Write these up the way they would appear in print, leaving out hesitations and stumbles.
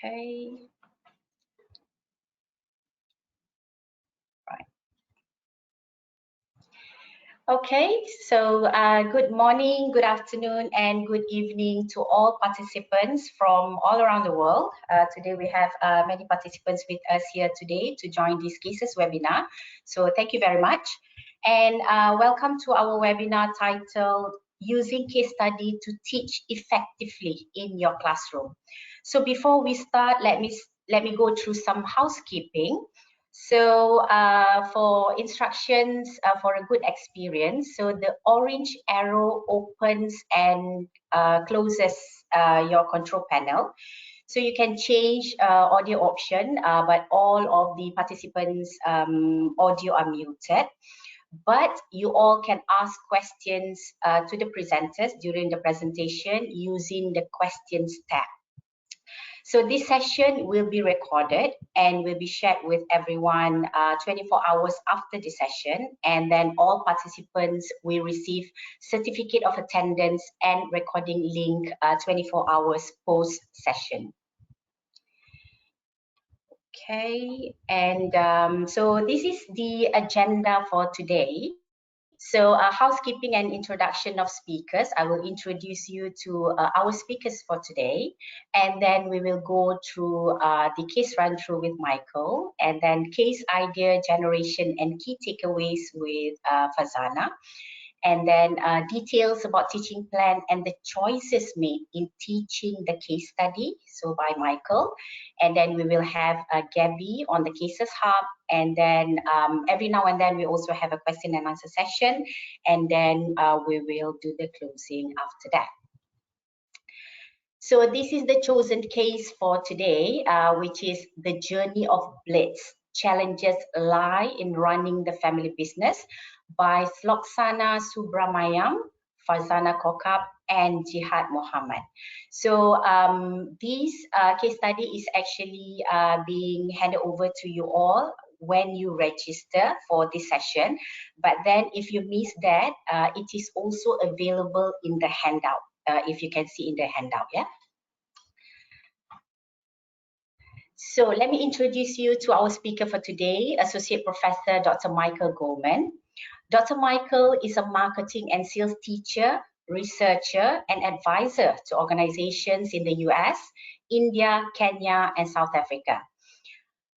Okay. Right. Okay, so good morning, good afternoon, and good evening to all participants from all around the world. Today we have many participants with us here today to join this cases webinar. So thank you very much. And welcome to our webinar titled Using Case Study to Teach Effectively in Your Classroom. So before we start, let me go through some housekeeping. So for instructions for a good experience, so the orange arrow opens and closes your control panel. So you can change audio option, but all of the participants' audio are muted. But you all can ask questions to the presenters during the presentation using the questions tab. So this session will be recorded and will be shared with everyone 24 hours after the session, and then all participants will receive certificate of attendance and recording link 24 hours post session. Okay, and so this is the agenda for today. So housekeeping and introduction of speakers. I will introduce you to our speakers for today, and then we will go through the case run through with Michael, and then case idea generation and key takeaways with Farzana, and then details about teaching plan and the choices made in teaching the case study, so by Michael. And then we will have Gabi on the Cases Hub, and then every now and then we also have a question and answer session, and then we will do the closing after that. So this is the chosen case for today, which is the journey of Blitzs. Challenges lie in running the family business by Sloksana Subramayam, Farzana Quoquab, and Jihad Muhammad. So this case study is actually being handed over to you all when you register for this session. But then if you miss that, it is also available in the handout, if you can see in the handout, yeah? So let me introduce you to our speaker for today, Associate Professor Dr. Michael Goldman. Dr. Michael is a marketing and sales teacher, researcher, and advisor to organizations in the US, India, Kenya, and South Africa.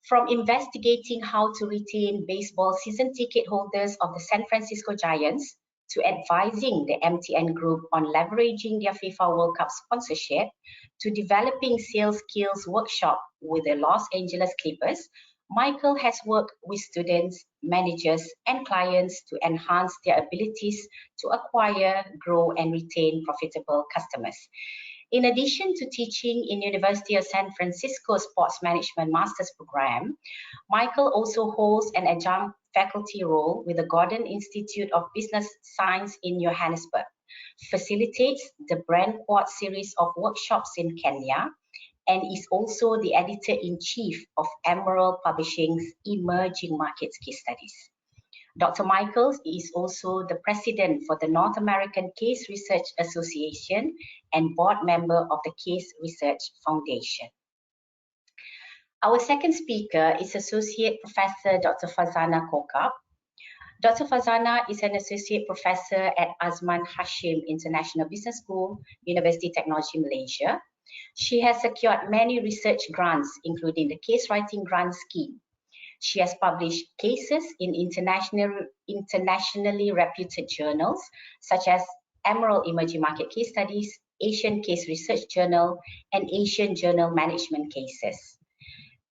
From investigating how to retain baseball season ticket holders of the San Francisco Giants to advising the MTN Group on leveraging their FIFA World Cup sponsorship, to developing sales skills workshop with the Los Angeles Clippers, Michael has worked with students, managers, and clients to enhance their abilities to acquire, grow, and retain profitable customers. In addition to teaching in University of San Francisco Sports Management Master's Program, Michael also holds an adjunct faculty role with the Gordon Institute of Business Science in Johannesburg, facilitates the Brand Quad series of workshops in Kenya, and is also the editor-in-chief of Emerald Publishing's Emerging Markets Case Studies. Dr. Michaels is also the president for the North American Case Research Association and board member of the Case Research Foundation. Our second speaker is Associate Professor Dr. Farzana Quoquab. Dr. Farzana is an associate professor at Azman Hashim International Business School, Universiti Teknologi Malaysia. She has secured many research grants, including the Case Writing Grant Scheme. She has published cases in internationally reputed journals, such as Emerald Emerging Market Case Studies, Asian Case Research Journal, and Asian Journal Management Cases.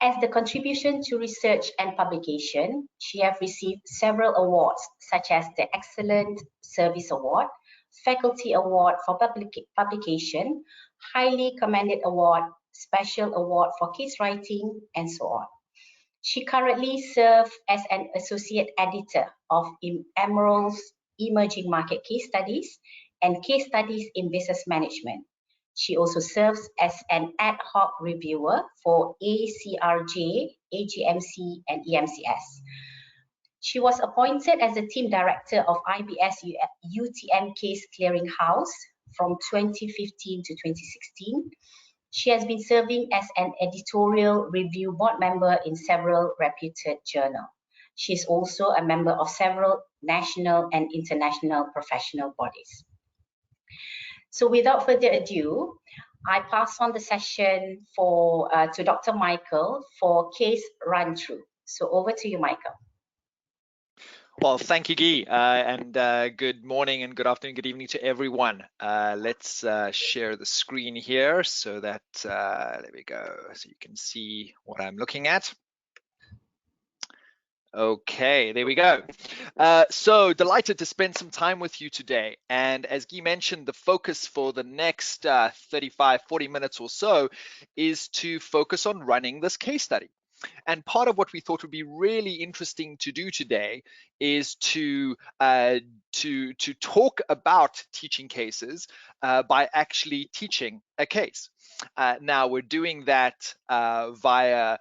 As the contribution to research and publication, she has received several awards, such as the Excellent Service Award, Faculty Award for Publication, Highly Commended Award, Special Award for Case Writing, and so on. She currently serves as an associate editor of Emerald's Emerging Market Case Studies and Case Studies in Business Management. She also serves as an ad hoc reviewer for ACRJ, AGMC, and EMCS. She was appointed as the team director of IBS UTM Case Clearinghouse from 2015 to 2016. She has been serving as an editorial review board member in several reputed journals. She is also a member of several national and international professional bodies. So without further ado, I pass on the session to Dr. Michael for case run through. So over to you, Michael. Well, thank you, Guy, and good morning and good afternoon, good evening to everyone. Let's share the screen here so that, there we go, so you can see what I'm looking at. Okay, there we go. So delighted to spend some time with you today. And as Guy mentioned, the focus for the next 35, 40 minutes or so is to focus on running this case study. And part of what we thought would be really interesting to do today is to talk about teaching cases by actually teaching a case. Now we're doing that via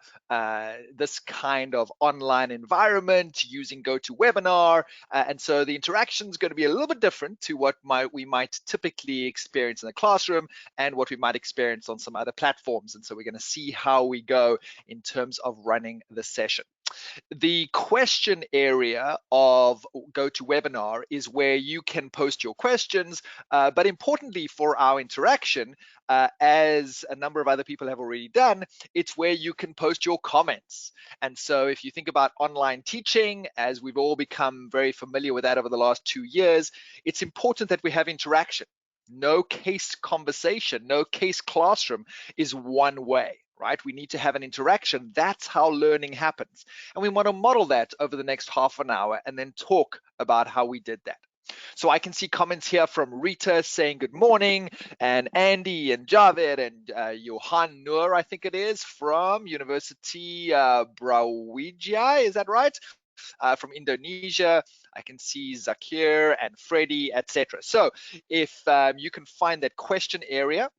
this kind of online environment using GoToWebinar, and so the interaction is going to be a little bit different to what we might typically experience in the classroom and what we might experience on some other platforms. And so we're going to see how we go in terms of running the session. The question area of GoToWebinar is where you can post your questions, but importantly for our interaction, as a number of other people have already done, it's where you can post your comments. And so if you think about online teaching, as we've all become very familiar with that over the last 2 years, it's important that we have interaction. No case conversation, no case classroom is one way, right? We need to have an interaction. That's how learning happens. And we want to model that over the next half an hour and then talk about how we did that. So I can see comments here from Rita saying good morning, and Andy and Javed and Johan Noor, I think it is, from Universiti Brawijaya, is that right? From Indonesia. I can see Zakir and Freddie, etc. So if you can find that question area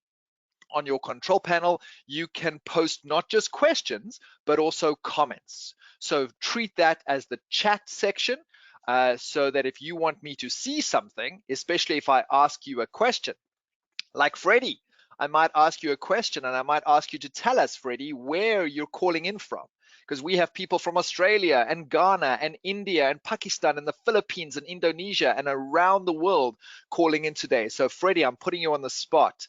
on your control panel, you can post not just questions, but also comments. So treat that as the chat section, so that if you want me to see something, especially if I ask you a question, like Freddie, I might ask you a question and I might ask you to tell us, Freddie, where you're calling in from. Because we have people from Australia and Ghana and India and Pakistan and the Philippines and Indonesia and around the world calling in today. So Freddie, I'm putting you on the spot.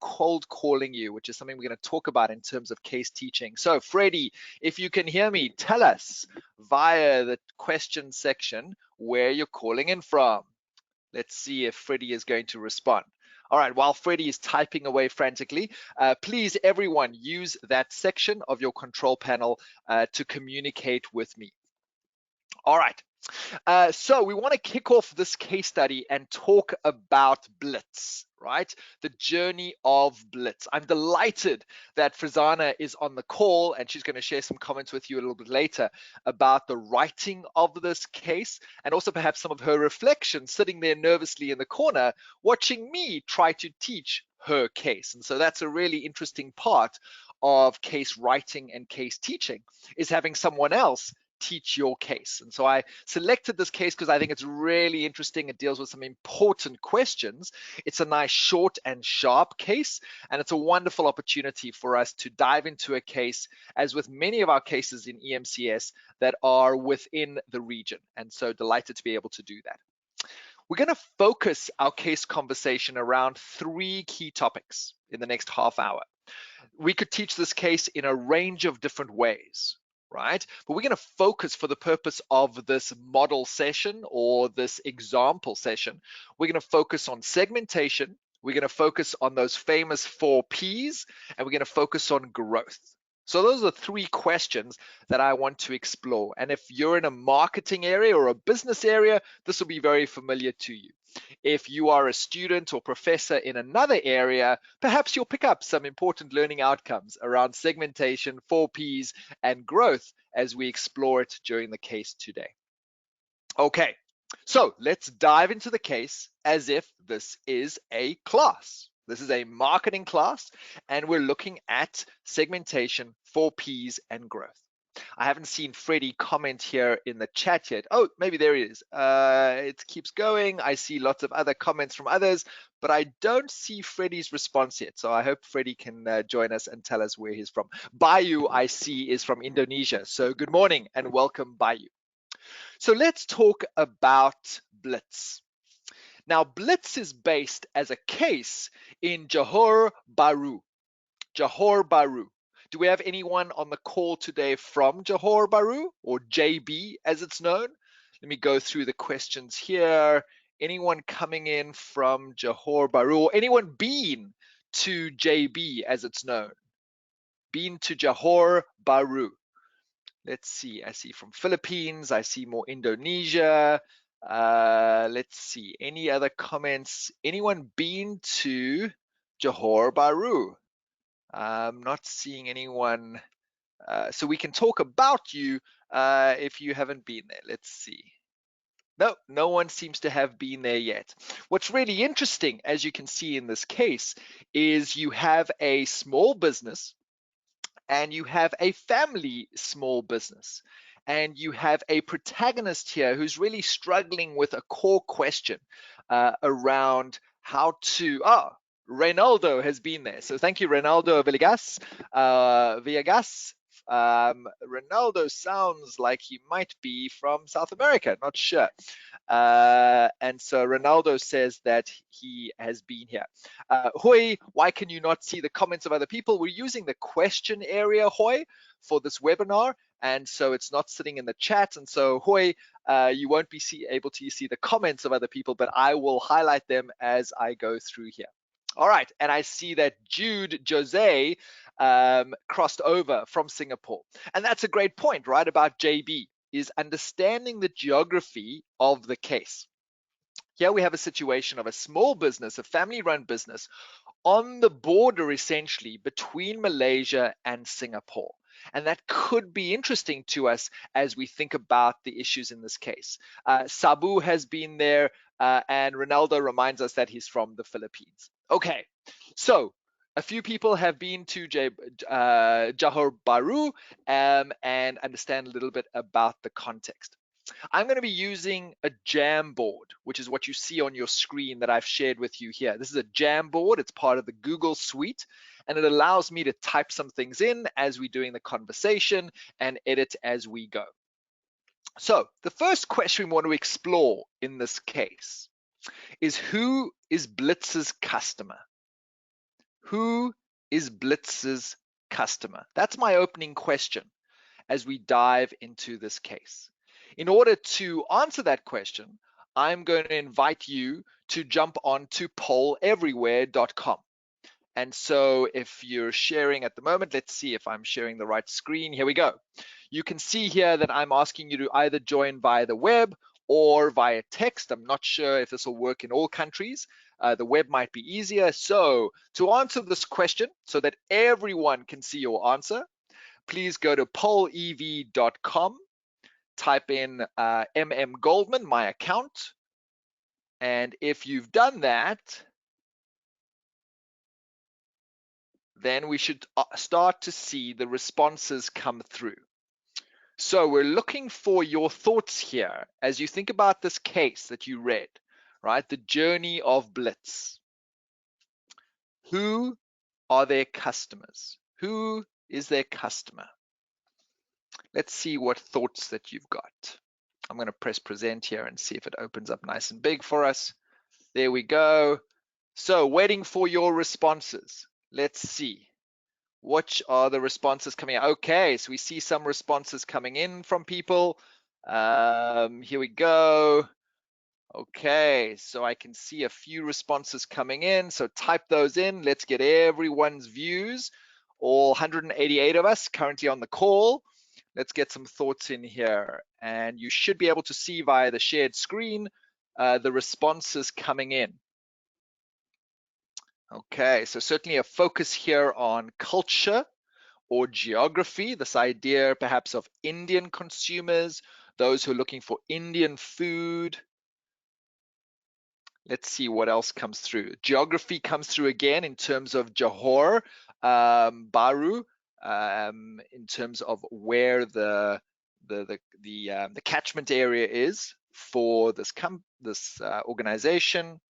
Cold calling you, which is something we're going to talk about in terms of case teaching. So Freddie, if you can hear me, tell us via the question section where you're calling in from. Let's see if Freddie is going to respond. All right, while Freddie is typing away frantically, please everyone use that section of your control panel to communicate with me. All right, so we want to kick off this case study and talk about Blitz, right? The journey of Blitz. I'm delighted that Farzana is on the call and she's going to share some comments with you a little bit later about the writing of this case and also perhaps some of her reflections sitting there nervously in the corner watching me try to teach her case. And so that's a really interesting part of case writing and case teaching, is having someone else teach your case. And so I selected this case because I think it's really interesting. It deals with some important questions. It's a nice short and sharp case, and it's a wonderful opportunity for us to dive into a case, as with many of our cases in EMCS, that are within the region. And so delighted to be able to do that. We're going to focus our case conversation around 3 key topics in the next half hour. We could teach this case in a range of different ways, right? But we're going to focus, for the purpose of this model session or this example session, we're going to focus on segmentation, we're going to focus on those famous 4 Ps, and we're going to focus on growth. So those are 3 questions that I want to explore. And if you're in a marketing area or a business area, this will be very familiar to you. If you are a student or professor in another area, perhaps you'll pick up some important learning outcomes around segmentation, 4 Ps, and growth as we explore it during the case today. Okay, so let's dive into the case as if this is a class. This is a marketing class, and we're looking at segmentation, 4 Ps, and growth. I haven't seen Freddie comment here in the chat yet. Oh, maybe there he is. It keeps going. I see lots of other comments from others, but I don't see Freddie's response yet. So I hope Freddie can join us and tell us where he's from. Bayu, I see, is from Indonesia. So good morning and welcome, Bayu. So let's talk about Blitz. Now, Blitz is based as a case in Johor Bahru. Johor Bahru. Do we have anyone on the call today from Johor Bahru, or JB as it's known? Let me go through the questions here. Anyone coming in from Johor Bahru, or anyone been to JB as it's known? Been to Johor Bahru. Let's see. I see from Philippines. I see more Indonesia. Let's see. Any other comments? Anyone been to Johor Bahru? I'm not seeing anyone. So we can talk about you if you haven't been there. Let's see. No, no one seems to have been there yet. What's really interesting, as you can see in this case, is you have a small business and you have a family small business. And you have a protagonist here who's really struggling with a core question around how to, Reynaldo has been there. So thank you, Reynaldo Villegas. Ronaldo sounds like he might be from South America, not sure. And so Ronaldo says that he has been here. Hoi, why can you not see the comments of other people? We're using the question area, Hoi, for this webinar, and so it's not sitting in the chat. And so Hoi, you won't be able to see the comments of other people, but I will highlight them as I go through here. All right, and I see that Jude Jose crossed over from Singapore. And that's a great point, right, about JB, is understanding the geography of the case. Here we have a situation of a small business, a family-run business, on the border essentially between Malaysia and Singapore. And that could be interesting to us as we think about the issues in this case. Sabu has been there, and Ronaldo reminds us that he's from the Philippines. Okay, so a few people have been to Johor Bahru and understand a little bit about the context. I'm going to be using a Jamboard, which is what you see on your screen that I've shared with you here. This is a Jamboard. It's part of the Google Suite, and it allows me to type some things in as we're doing the conversation and edit as we go. So the first question we want to explore in this case is, who is Blitz's customer? Who is Blitz's customer? That's my opening question as we dive into this case. In order to answer that question, I'm going to invite you to jump on to polleverywhere.com. And so if you're sharing at the moment, let's see if I'm sharing the right screen. Here we go. You can see here that I'm asking you to either join via the web or via text. I'm not sure if this will work in all countries. The web might be easier. So to answer this question so that everyone can see your answer, please go to pollev.com, type in Goldman, my account. And if you've done that, then we should start to see the responses come through. So we're looking for your thoughts here as you think about this case that you read, right? The journey of Blitz. Who are their customers? Who is their customer? Let's see what thoughts that you've got. I'm going to press present here and see if it opens up nice and big for us. There we go. So waiting for your responses. Let's see. What are the responses coming out? Okay, so we see some responses coming in from people. Here we go. Okay, so I can see a few responses coming in. So type those in. Let's get everyone's views. All 188 of us currently on the call. Let's get some thoughts in here. And you should be able to see via the shared screen the responses coming in. Okay, so certainly a focus here on culture or geography, this idea perhaps of Indian consumers, those who are looking for Indian food. Let's see what else comes through. Geography comes through again in terms of Johor Bahru. in terms of where the catchment area is for this organization.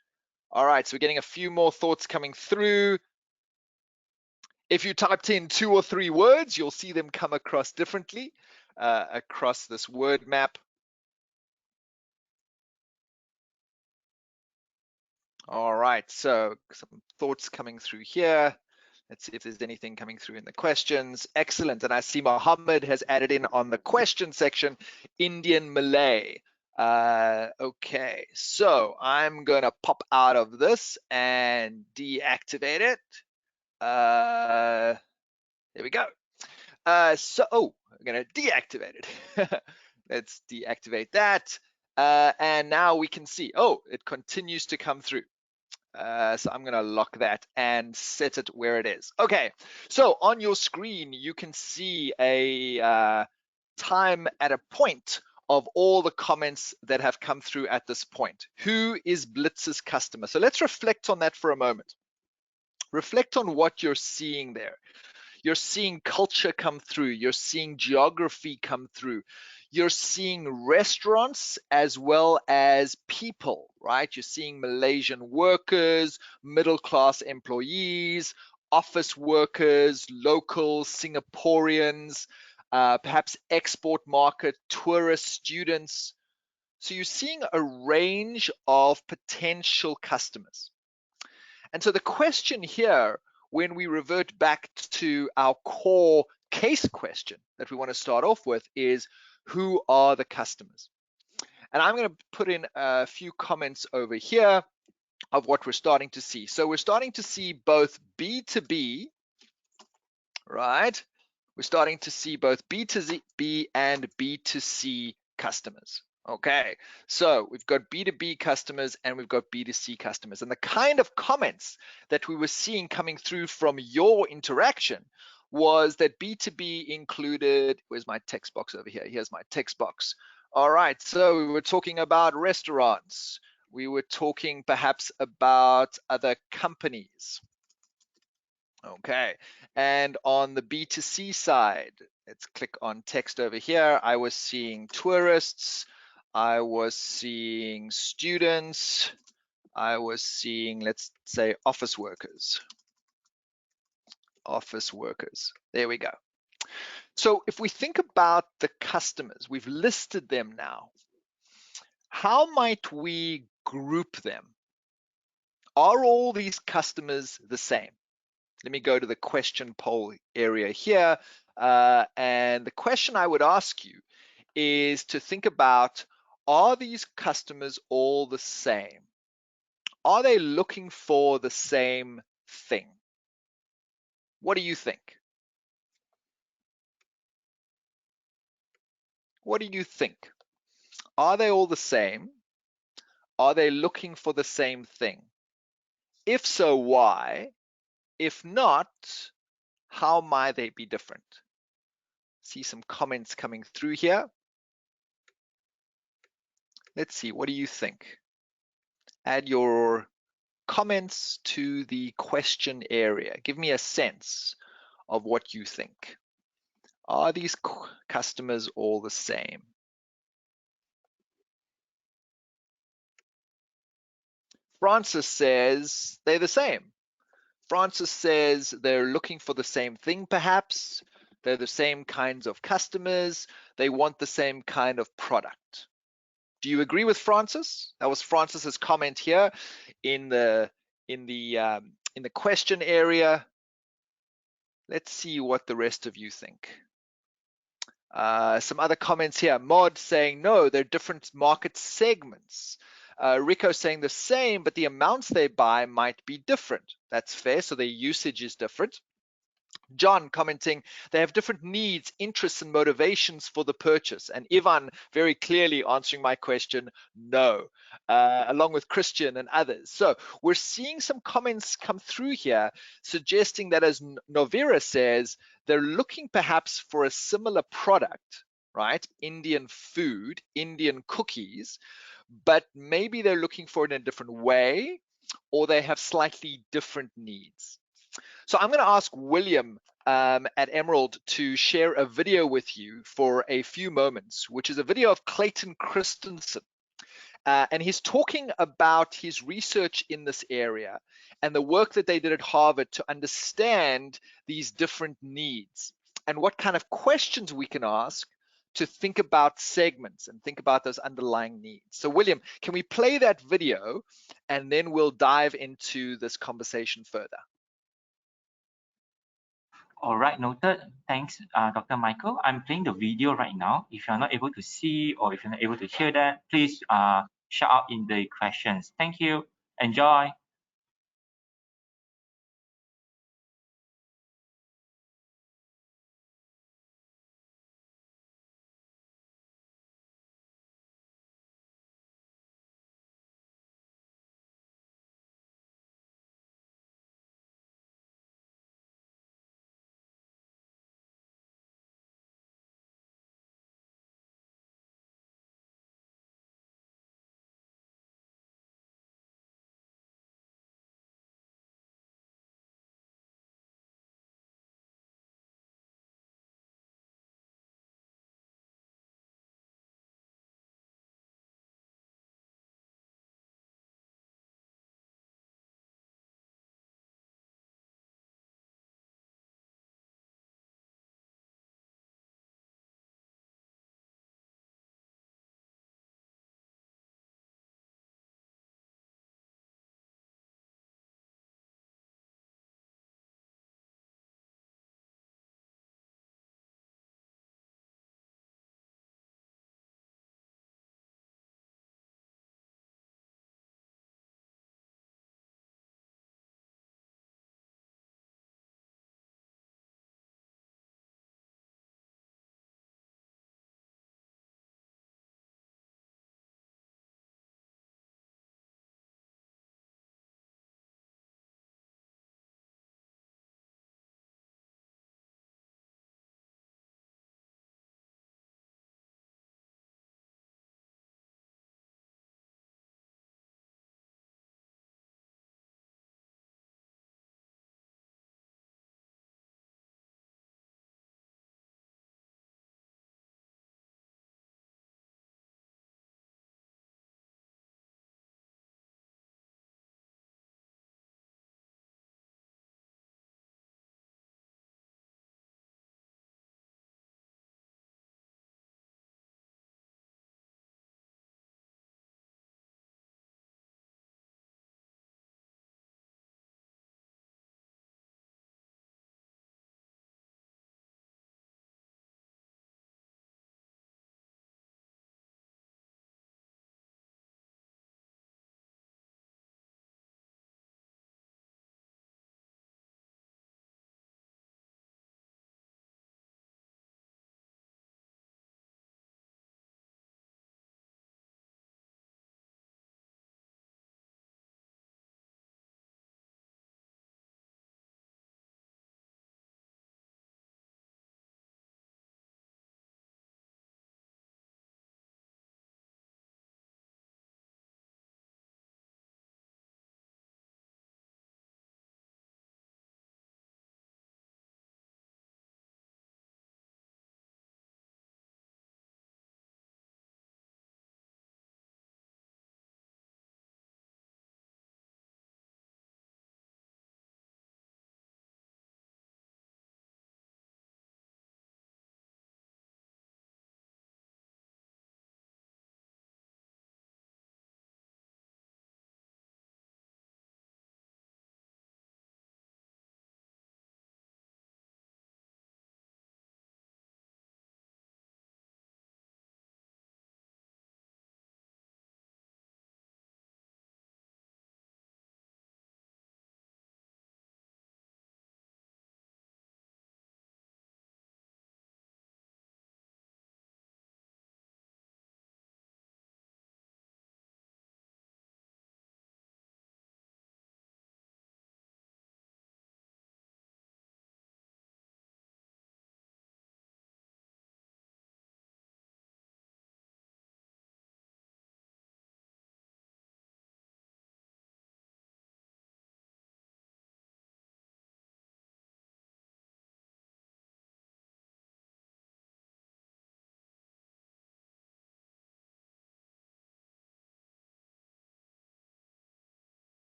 All right, so we're getting a few more thoughts coming through. If you typed in 2 or 3 words, you'll see them come across differently across this word map. All right, so some thoughts coming through here. Let's see if there's anything coming through in the questions. Excellent, and I see Mohammed has added in on the question section, Indian Malay. Okay, so I'm gonna pop out of this and deactivate it. There we go. I'm gonna deactivate it. Let's deactivate that. And now we can see, it continues to come through. So I'm gonna lock that and set it where it is. Okay, so on your screen, you can see a time at a point of all the comments that have come through at this point. Who is Blitz's customer? So let's reflect on that for a moment. Reflect on what you're seeing there. You're seeing culture come through. You're seeing geography come through. You're seeing restaurants as well as people, right? You're seeing Malaysian workers, middle-class employees, office workers, locals, Singaporeans, perhaps export market, tourist students. So you're seeing a range of potential customers. And so the question here, when we revert back to our core case question that we want to start off with, is who are the customers? And I'm going to put in a few comments over here of what we're starting to see. So we're starting to see both B2B, right? We're starting to see both B2B and B2C customers. Okay, so we've got B2B customers and we've got B2C customers. And the kind of comments that we were seeing coming through from your interaction was that B2B included, where's my text box over here? Here's my text box. All right, so we were talking about restaurants. We were talking perhaps about other companies. Okay, and on the B2C side, let's click on text over here. I was seeing tourists, I was seeing students, I was seeing, let's say, office workers. Office workers, there we go. So if we think about the customers, we've listed them now. How might we group them? Are all these customers the same? Let me go to the question poll area here. And the question I would ask you is to think about, are these customers all the same? Are they looking for the same thing? What do you think? What do you think? Are they all the same? Are they looking for the same thing? If so, why? If not, how might they be different? See some comments coming through here. Let's see, what do you think? Add your comments to the question area. Give me a sense of what you think. Are these customers all the same? Francis says they're the same. Francis says they're looking for the same thing, perhaps. They're the same kinds of customers. They want the same kind of product. Do you agree with Francis? That was Francis's comment here in the question area. Let's see what the rest of you think. Some other comments here. Mod saying no, they're different market segments. Rico saying the same, but the amounts they buy might be different. That's fair, so their usage is different. John commenting, they have different needs, interests, and motivations for the purchase. And Ivan very clearly answering my question, no, along with Christian and others. So we're seeing some comments come through here suggesting that, as Novira says, they're looking perhaps for a similar product, right? Indian food, Indian cookies, but maybe they're looking for it in a different way, or they have slightly different needs. So I'm going to ask William at Emerald to share a video with you for a few moments, which is a video of Clayton Christensen. And he's talking about his research in this area and the work that they did at Harvard to understand these different needs and what kind of questions we can ask to think about segments and think about those underlying needs. So William, can we play that video and then we'll dive into this conversation further? All right, noted. Thanks, Dr. Michael. I'm playing the video right now. If you're not able to see or if you're not able to hear that, please shout out in the questions. Thank you. Enjoy.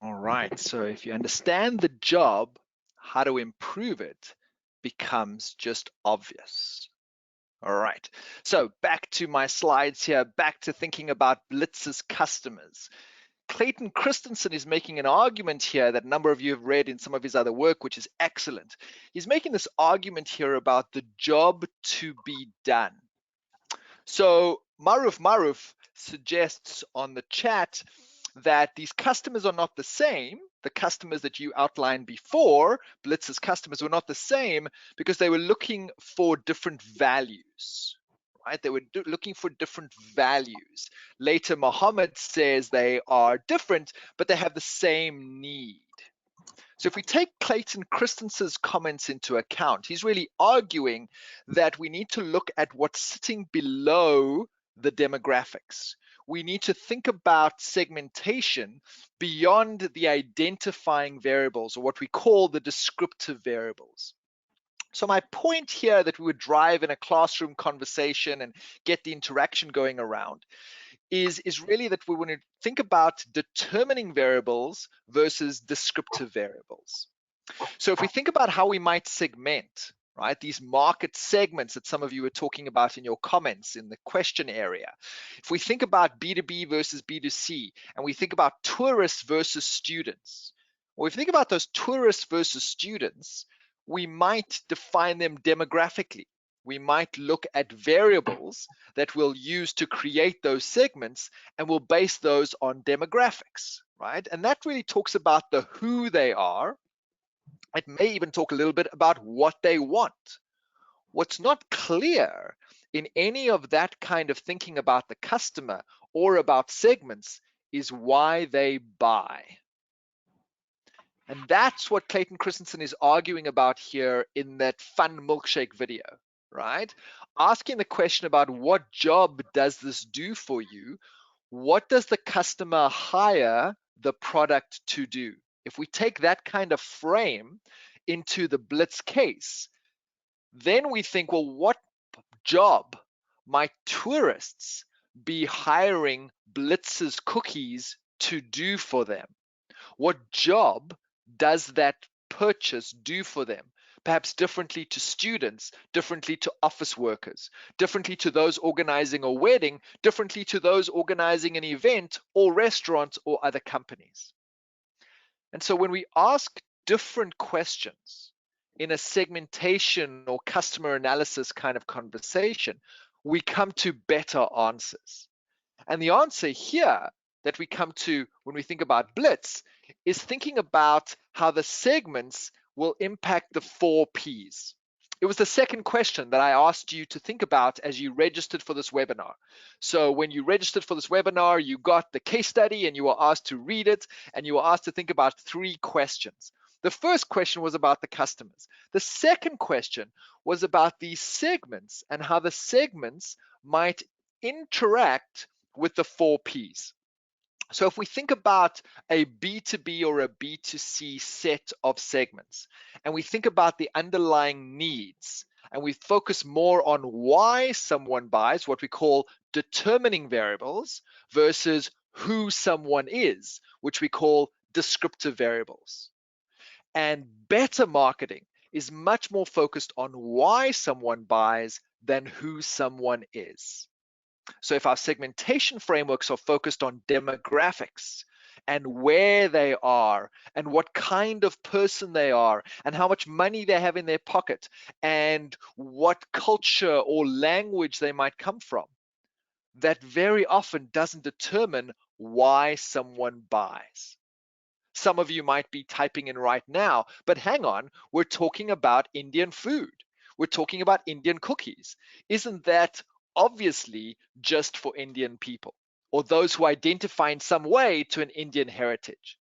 All right, so if you understand the job, how to improve it becomes just obvious. All right, so back to my slides here, back to thinking about Blitz's customers. Clayton Christensen is making an argument here that a number of you have read in some of his other work, which is excellent. He's making this argument here about the job to be done. So Maruf suggests on the chat that these customers are not the same. The customers that you outlined before, Blitz's customers, were not the same because they were looking for different values, right? They were looking for different values. Later, Mohammed says they are different, but they have the same need. So if we take Clayton Christensen's comments into account, he's really arguing that we need to look at what's sitting below the demographics. We need to think about segmentation beyond the identifying variables, or what we call the descriptive variables. So my point here that we would drive in a classroom conversation and get the interaction going around is really that we want to think about determining variables versus descriptive variables. So if we think about how we might segment, right, these market segments that some of you were talking about in your comments in the question area, if we think about B2B versus B2C, and we think about tourists versus students, or if we think about those tourists versus students, we might define them demographically. We might look at variables that we'll use to create those segments, and we'll base those on demographics, right? And that really talks about the who they are. It may even talk a little bit about what they want. What's not clear in any of that kind of thinking about the customer or about segments is why they buy. And that's what Clayton Christensen is arguing about here in that fun milkshake video, right? Asking the question about what job does this do for you? What does the customer hire the product to do? If we take that kind of frame into the Blitz case, then we think, well, what job might tourists be hiring Blitz's cookies to do for them? What job does that purchase do for them? Perhaps differently to students, differently to office workers, differently to those organizing a wedding, differently to those organizing an event or restaurants or other companies. And so when we ask different questions in a segmentation or customer analysis kind of conversation, we come to better answers. And the answer here that we come to when we think about Blitz is thinking about how the segments will impact the 4 Ps. It was the second question that I asked you to think about as you registered for this webinar. So when you registered for this webinar, you got the case study and you were asked to read it, and you were asked to think about 3 questions. The first question was about the customers. The second question was about these segments and how the segments might interact with the 4 Ps. So if we think about a B2B or a B2C set of segments, and we think about the underlying needs, and we focus more on why someone buys, what we call determining variables, versus who someone is, which we call descriptive variables. And better marketing is much more focused on why someone buys than who someone is. So if our segmentation frameworks are focused on demographics and where they are and what kind of person they are and how much money they have in their pocket and what culture or language they might come from, that very often doesn't determine why someone buys. Some of you might be typing in right now, but hang on, we're talking about Indian food. We're talking about Indian cookies. Isn't that obviously just for Indian people or those who identify in some way to an Indian heritage?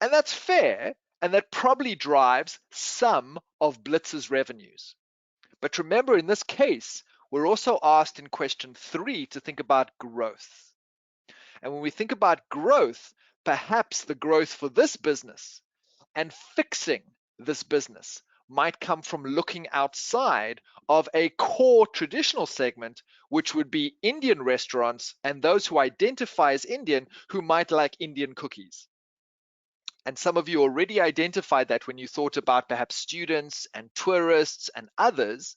And that's fair, and that probably drives some of Blitz's revenues. But remember, in this case, we're also asked in question 3 to think about growth. And when we think about growth, perhaps the growth for this business and fixing this business might come from looking outside of a core traditional segment, which would be Indian restaurants and those who identify as Indian who might like Indian cookies. And some of you already identified that when you thought about perhaps students and tourists and others,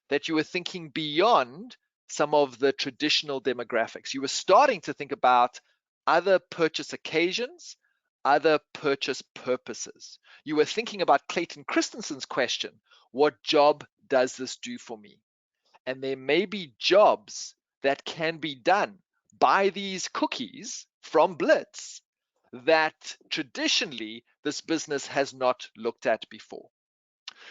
that you were thinking beyond some of the traditional demographics. You were starting to think about other purchase occasions, other purchase purposes. You were thinking about Clayton Christensen's question, what job does this do for me? And there may be jobs that can be done by these cookies from Blitz that traditionally this business has not looked at before.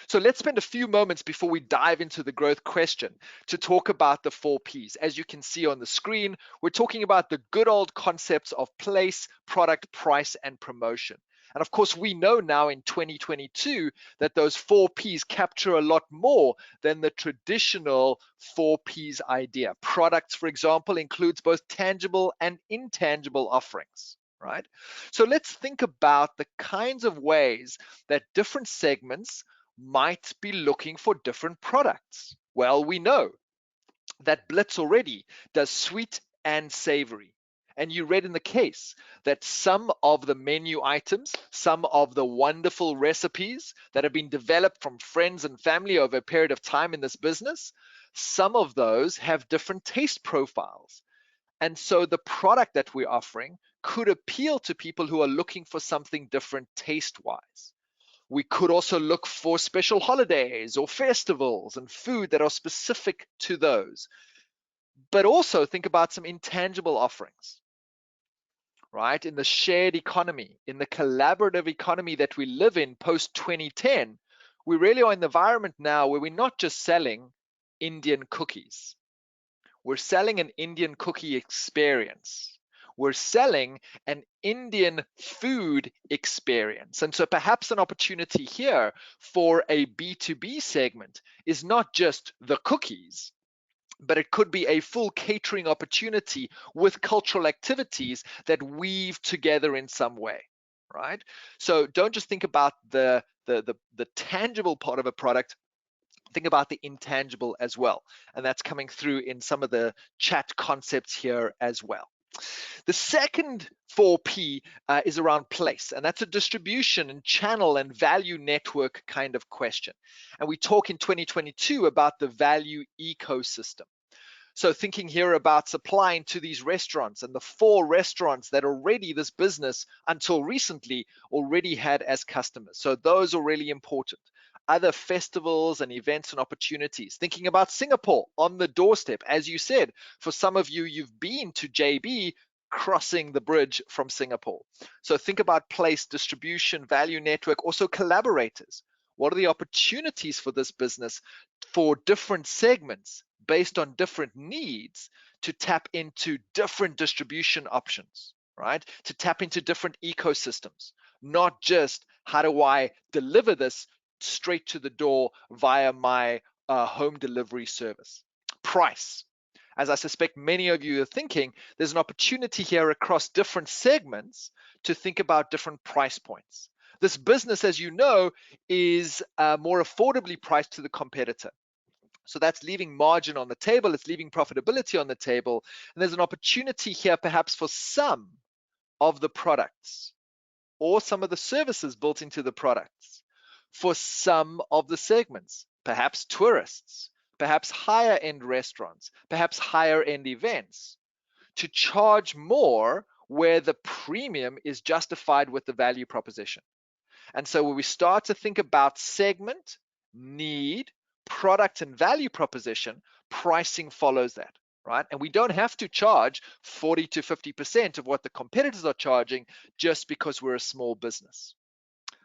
So let's spend a few moments before we dive into the growth question to talk about the 4 Ps. As you can see on the screen, we're talking about the good old concepts of place, product, price, and promotion. And of course, we know now in 2022 that those 4 Ps capture a lot more than the traditional 4 Ps idea. Products, for example, includes both tangible and intangible offerings, right? So let's think about the kinds of ways that different segments might be looking for different products. Well, we know that Blitz already does sweet and savory. And you read in the case that some of the menu items, some of the wonderful recipes that have been developed from friends and family over a period of time in this business, some of those have different taste profiles. And so the product that we're offering could appeal to people who are looking for something different taste-wise. We could also look for special holidays or festivals and food that are specific to those. But also think about some intangible offerings, right? In the shared economy, in the collaborative economy that we live in post 2010, we really are in the environment now where we're not just selling Indian cookies. We're selling an Indian cookie experience. We're selling an Indian food experience. And so perhaps an opportunity here for a B2B segment is not just the cookies, but it could be a full catering opportunity with cultural activities that weave together in some way, right? So don't just think about the tangible part of a product, think about the intangible as well. And that's coming through in some of the chat concepts here as well. The second 4P is around place, and that's a distribution and channel and value network kind of question. And we talk in 2022 about the value ecosystem. So thinking here about supplying to these restaurants and the 4 restaurants that already this business until recently already had as customers. So those are really important. Other festivals and events and opportunities. Thinking about Singapore on the doorstep. As you said, for some of you, you've been to JB, crossing the bridge from Singapore. So think about place, distribution, value network, also collaborators. What are the opportunities for this business for different segments based on different needs to tap into different distribution options, right? To tap into different ecosystems, not just how do I deliver this straight to the door via my home delivery service. Price. As I suspect many of you are thinking, there's an opportunity here across different segments to think about different price points. This business, as you know, is more affordably priced to the competitor. So that's leaving margin on the table, it's leaving profitability on the table, and there's an opportunity here perhaps for some of the products or some of the services built into the products for some of the segments, perhaps tourists, perhaps higher end restaurants, perhaps higher end events, to charge more where the premium is justified with the value proposition. And so when we start to think about segment, need, product, and value proposition, pricing follows that, right? And we don't have to charge 40 to 50% of what the competitors are charging just because we're a small business.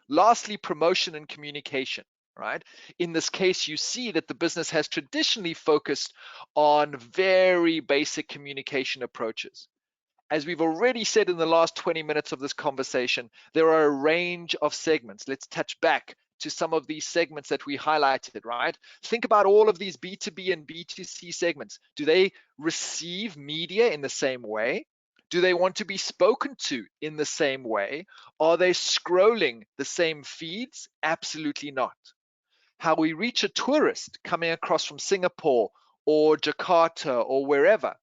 Lastly, promotion and communication, right? In this case, you see that the business has traditionally focused on very basic communication approaches. As we've already said in the last 20 minutes of this conversation, there are a range of segments. Let's touch back to some of these segments that we highlighted, right? Think about all of these B2B and B2C segments. Do they receive media in the same way? Do they want to be spoken to in the same way? Are they scrolling the same feeds? Absolutely not. How we reach a tourist coming across from Singapore or Jakarta or wherever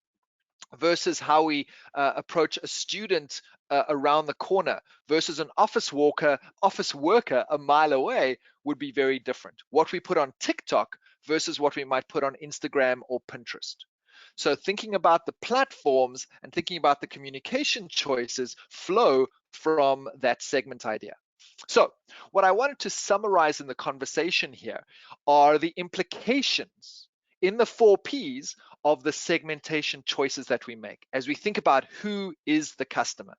versus how we approach a student around the corner versus an office worker a mile away would be very different. What we put on TikTok versus what we might put on Instagram or Pinterest. So thinking about the platforms and thinking about the communication choices flow from that segment idea. So what I wanted to summarize in the conversation here are the implications in the 4 Ps of the segmentation choices that we make as we think about who is the customer.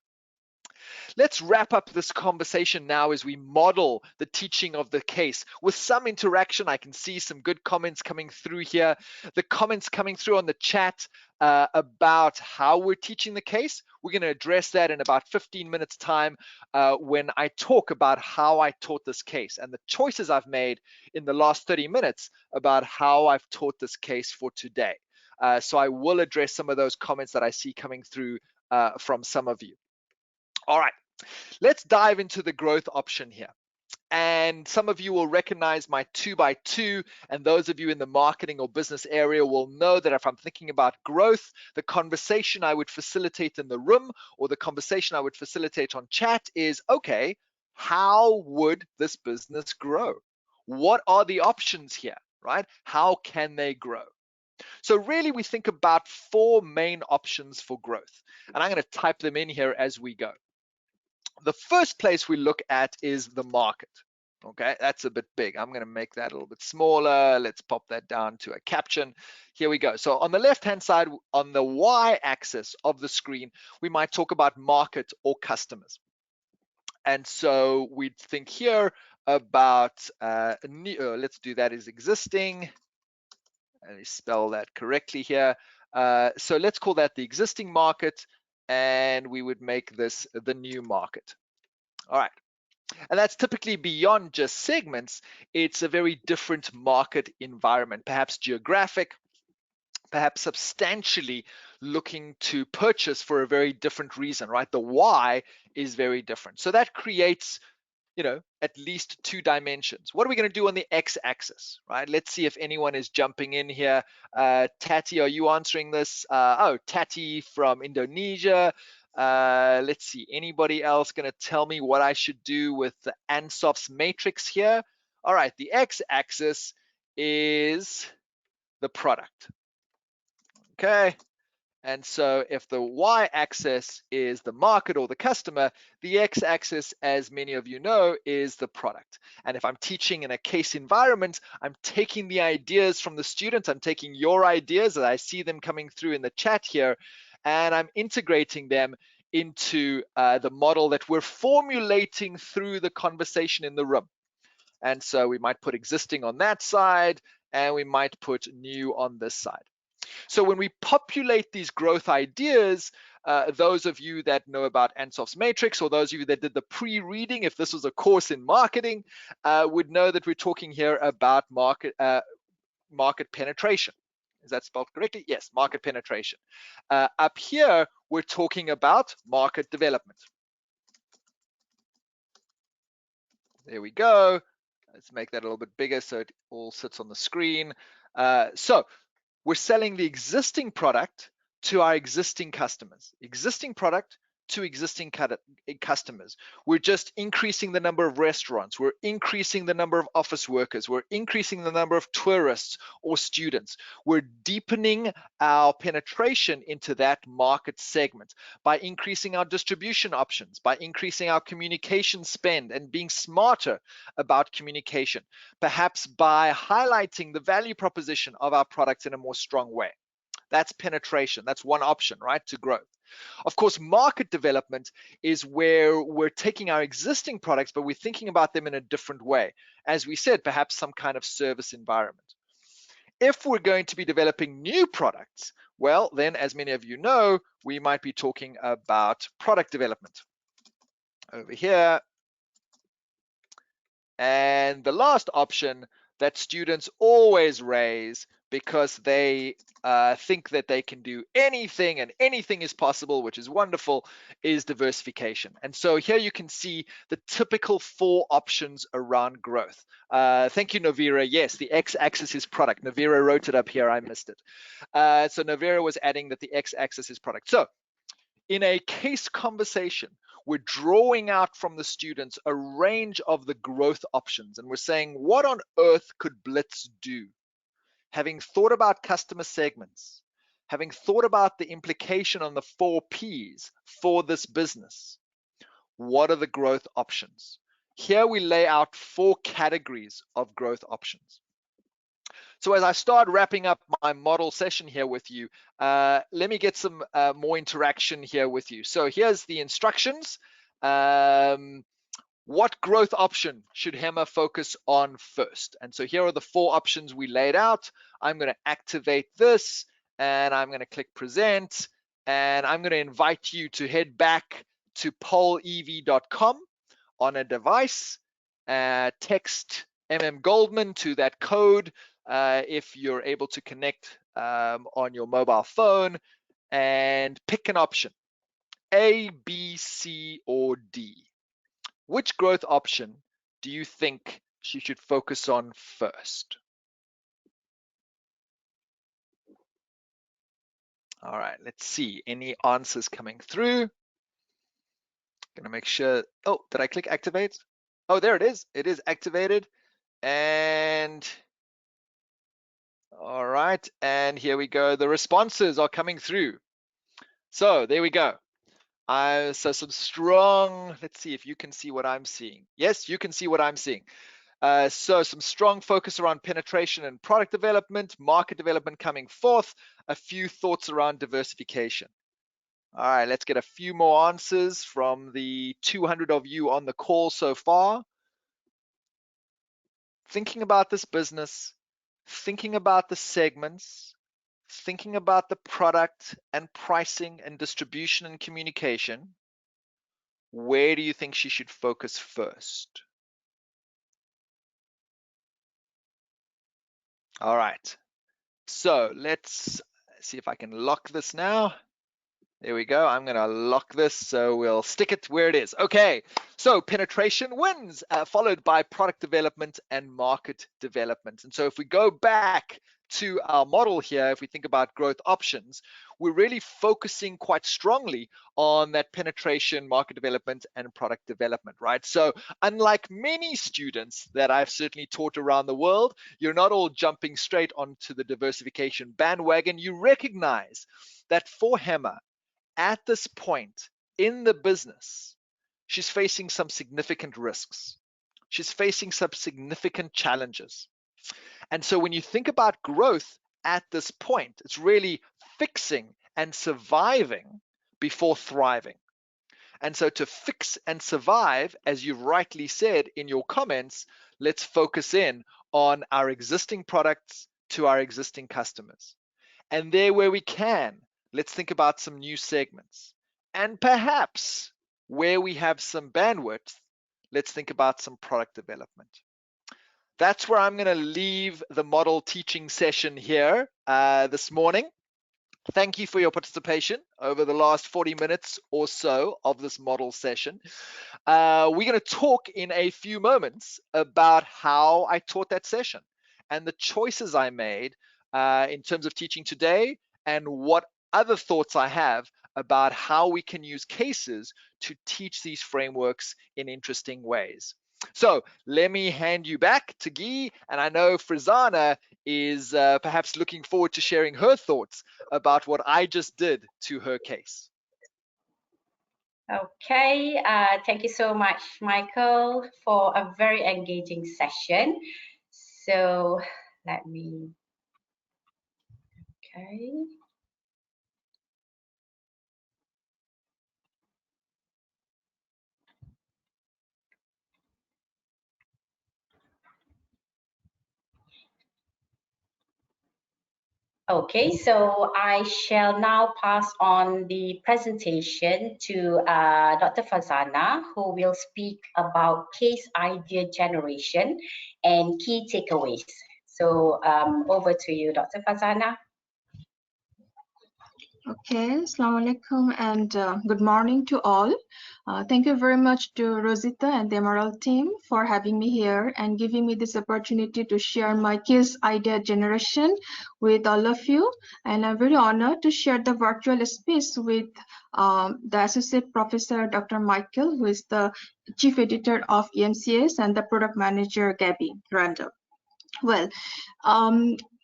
Let's wrap up this conversation now as we model the teaching of the case with some interaction. I can see some good comments coming through here. The comments coming through on the chat about how we're teaching the case. We're going to address that in about 15 minutes time when I talk about how I taught this case and the choices I've made in the last 30 minutes about how I've taught this case for today. So I will address some of those comments that I see coming through from some of you. All right, let's dive into the growth option here. And some of you will recognize my 2x2, and those of you in the marketing or business area will know that if I'm thinking about growth, the conversation I would facilitate in the room or the conversation I would facilitate on chat is, okay, how would this business grow? What are the options here, right? How can they grow? So really we think about 4 main options for growth, and I'm going to type them in here as we go. The first place we look at is the market. Okay, that's a bit big. I'm going to make that a little bit smaller. Let's pop that down to a caption. Here we go. So on the left-hand side, on the y-axis of the screen, we might talk about market or customers. And so we'd think here about, let's do that as existing. Let me spell that correctly here. So let's call that the existing market, and we would make this the new market. All right. And that's typically beyond just segments. It's a very different market environment, perhaps geographic, perhaps substantially looking to purchase for a very different reason, right? The why is very different. So that creates, at least 2 dimensions. What are we going to do on the x-axis, right? Let's see if anyone is jumping in here. Tati, are you answering this? Oh, Tati from Indonesia. Let's see, anybody else going to tell me what I should do with the Ansof's matrix here? All right, the x-axis is the product. Okay. And so if the y-axis is the market or the customer, the x-axis, as many of you know, is the product. And if I'm teaching in a case environment, I'm taking the ideas from the students, I'm taking your ideas, as I see them coming through in the chat here, and I'm integrating them into the model that we're formulating through the conversation in the room. And so we might put existing on that side, and we might put new on this side. So when we populate these growth ideas, those of you that know about Ansof's matrix, or those of you that did the pre-reading, if this was a course in marketing, would know that we're talking here about market penetration. Is that spelled correctly? Yes, market penetration. Up here, we're talking about market development. There we go. Let's make that a little bit bigger so it all sits on the screen. So we're selling the existing product to our existing customers. Existing product to existing customers. We're just increasing the number of restaurants. We're increasing the number of office workers. We're increasing the number of tourists or students. We're deepening our penetration into that market segment by increasing our distribution options, by increasing our communication spend and being smarter about communication, perhaps by highlighting the value proposition of our products in a more strong way. That's penetration. That's one option, right, to growth. Of course, market development is where we're taking our existing products, but we're thinking about them in a different way. As we said, perhaps some kind of service environment. If we're going to be developing new products, well, then, as many of you know, we might be talking about product development. Over here. And the last option that students always raise because they think that they can do anything and anything is possible, which is wonderful, is diversification. And so here you can see the typical 4 options around growth. Thank you, Novira. Yes, the x-axis is product. Novira wrote it up here. I missed it. So Novira was adding that the x-axis is product. So in a case conversation, we're drawing out from the students a range of the growth options, and we're saying, what on earth could Blitz do? Having thought about customer segments, having thought about the implication on the 4 Ps for this business, what are the growth options? Here we lay out 4 categories of growth options. So as I start wrapping up my model session here with you, let me get some more interaction here with you. So here's the instructions. What growth option should HEMA focus on first? And so here are the 4 options we laid out. I'm going to activate this, and I'm going to click present, and I'm going to invite you to head back to pollev.com on a device, text Goldman to that code if you're able to connect on your mobile phone, and pick an option, A, B, C, or D. Which growth option do you think she should focus on first? All right, let's see. Any answers coming through? Gonna make sure. Oh, did I click activate? Oh, there it is. It is activated. And all right, and here we go. The responses are coming through. So there we go. So some strong, let's see if you can see what I'm seeing. Yes, you can see what I'm seeing. So some strong focus around penetration and product development, market development coming forth, a few thoughts around diversification. All right, let's get a few more answers from the 200 of you on the call so far. Thinking about this business, thinking about the segments, thinking about the product and pricing and distribution and communication, where do you think she should focus first? All right, so let's see if I can lock this now. There we go. I'm going to lock this, so we'll stick it where it is. Okay, so penetration wins, followed by product development and market development. And so if we go back to our model here, if we think about growth options, we're really focusing quite strongly on that penetration, market development, and product development, right? So unlike many students that I've certainly taught around the world, you're not all jumping straight onto the diversification bandwagon. You recognize that for HEMA, at this point in the business, she's facing some significant risks. She's facing some significant challenges. And so when you think about growth at this point, it's really fixing and surviving before thriving. And so to fix and survive, as you've rightly said in your comments, let's focus in on our existing products to our existing customers. And there where we can, let's think about some new segments. And perhaps where we have some bandwidth, let's think about some product development. That's where I'm going to leave the model teaching session here this morning. Thank you for your participation over the last 40 minutes or so of this model session. We're going to talk in a few moments about how I taught that session and the choices I made in terms of teaching today, and what other thoughts I have about how we can use cases to teach these frameworks in interesting ways. So let me hand you back to Guy, and I know Farzana is perhaps looking forward to sharing her thoughts about what I just did to her case. Okay, thank you so much, Michael, for a very engaging session. So let me, okay. Okay, so I shall now pass on the presentation to Dr. Farzana, who will speak about case idea generation and key takeaways. So over to you, Dr. Farzana. Okay, Assalamu alaikum and good morning to all. Thank you very much to Rosita and the Emerald team for having me here and giving me this opportunity to share my case idea generation with all of you. And I'm very honored to share the virtual space with the Associate Professor Dr. Michael, who is the Chief Editor of EMCS, and the Product Manager Gabi Rundle. Well,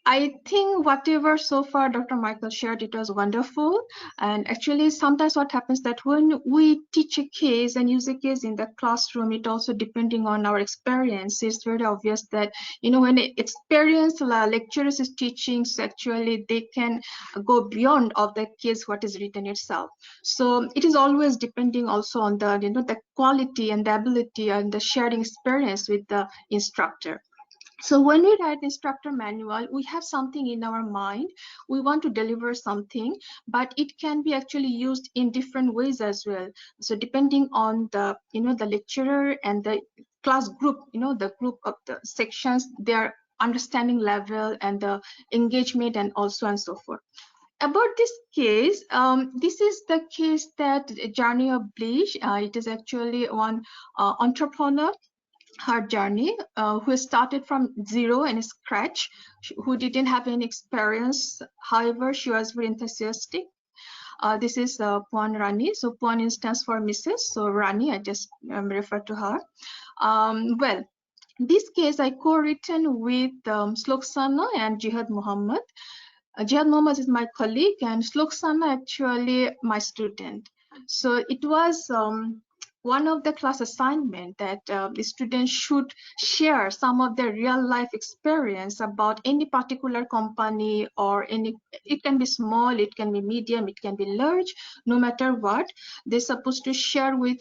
I think whatever so far Dr. Michael shared, it was wonderful. And actually, sometimes what happens that when we teach a case and use a case in the classroom, it also depending on our experience, it's very obvious that, you know, when experienced lecturers is teaching, so actually they can go beyond of the case what is written itself. So it is always depending also on the, you know, the quality and the ability and the sharing experience with the instructor. So when we write instructor manual, we have something in our mind. We want to deliver something, but it can be actually used in different ways as well. So depending on the, you know, the lecturer and the class group, you know, the group of the sections, their understanding level and the engagement and also and so forth. About this case, this is the case that Journey of Blitzs. It is actually one entrepreneur, her journey, who started from zero and scratch, who didn't have any experience. However, she was very enthusiastic. This is Puan Rani. So Puan stands for Mrs. So Rani, I just refer to her. Well, this case I co-written with Sloksana and Jihad Muhammad. Jihad Muhammad is my colleague and Sloksana actually my student. So it was one of the class assignment that the students should share some of their real life experience about any particular company or any, it can be small, it can be medium, it can be large, no matter what. They're supposed to share with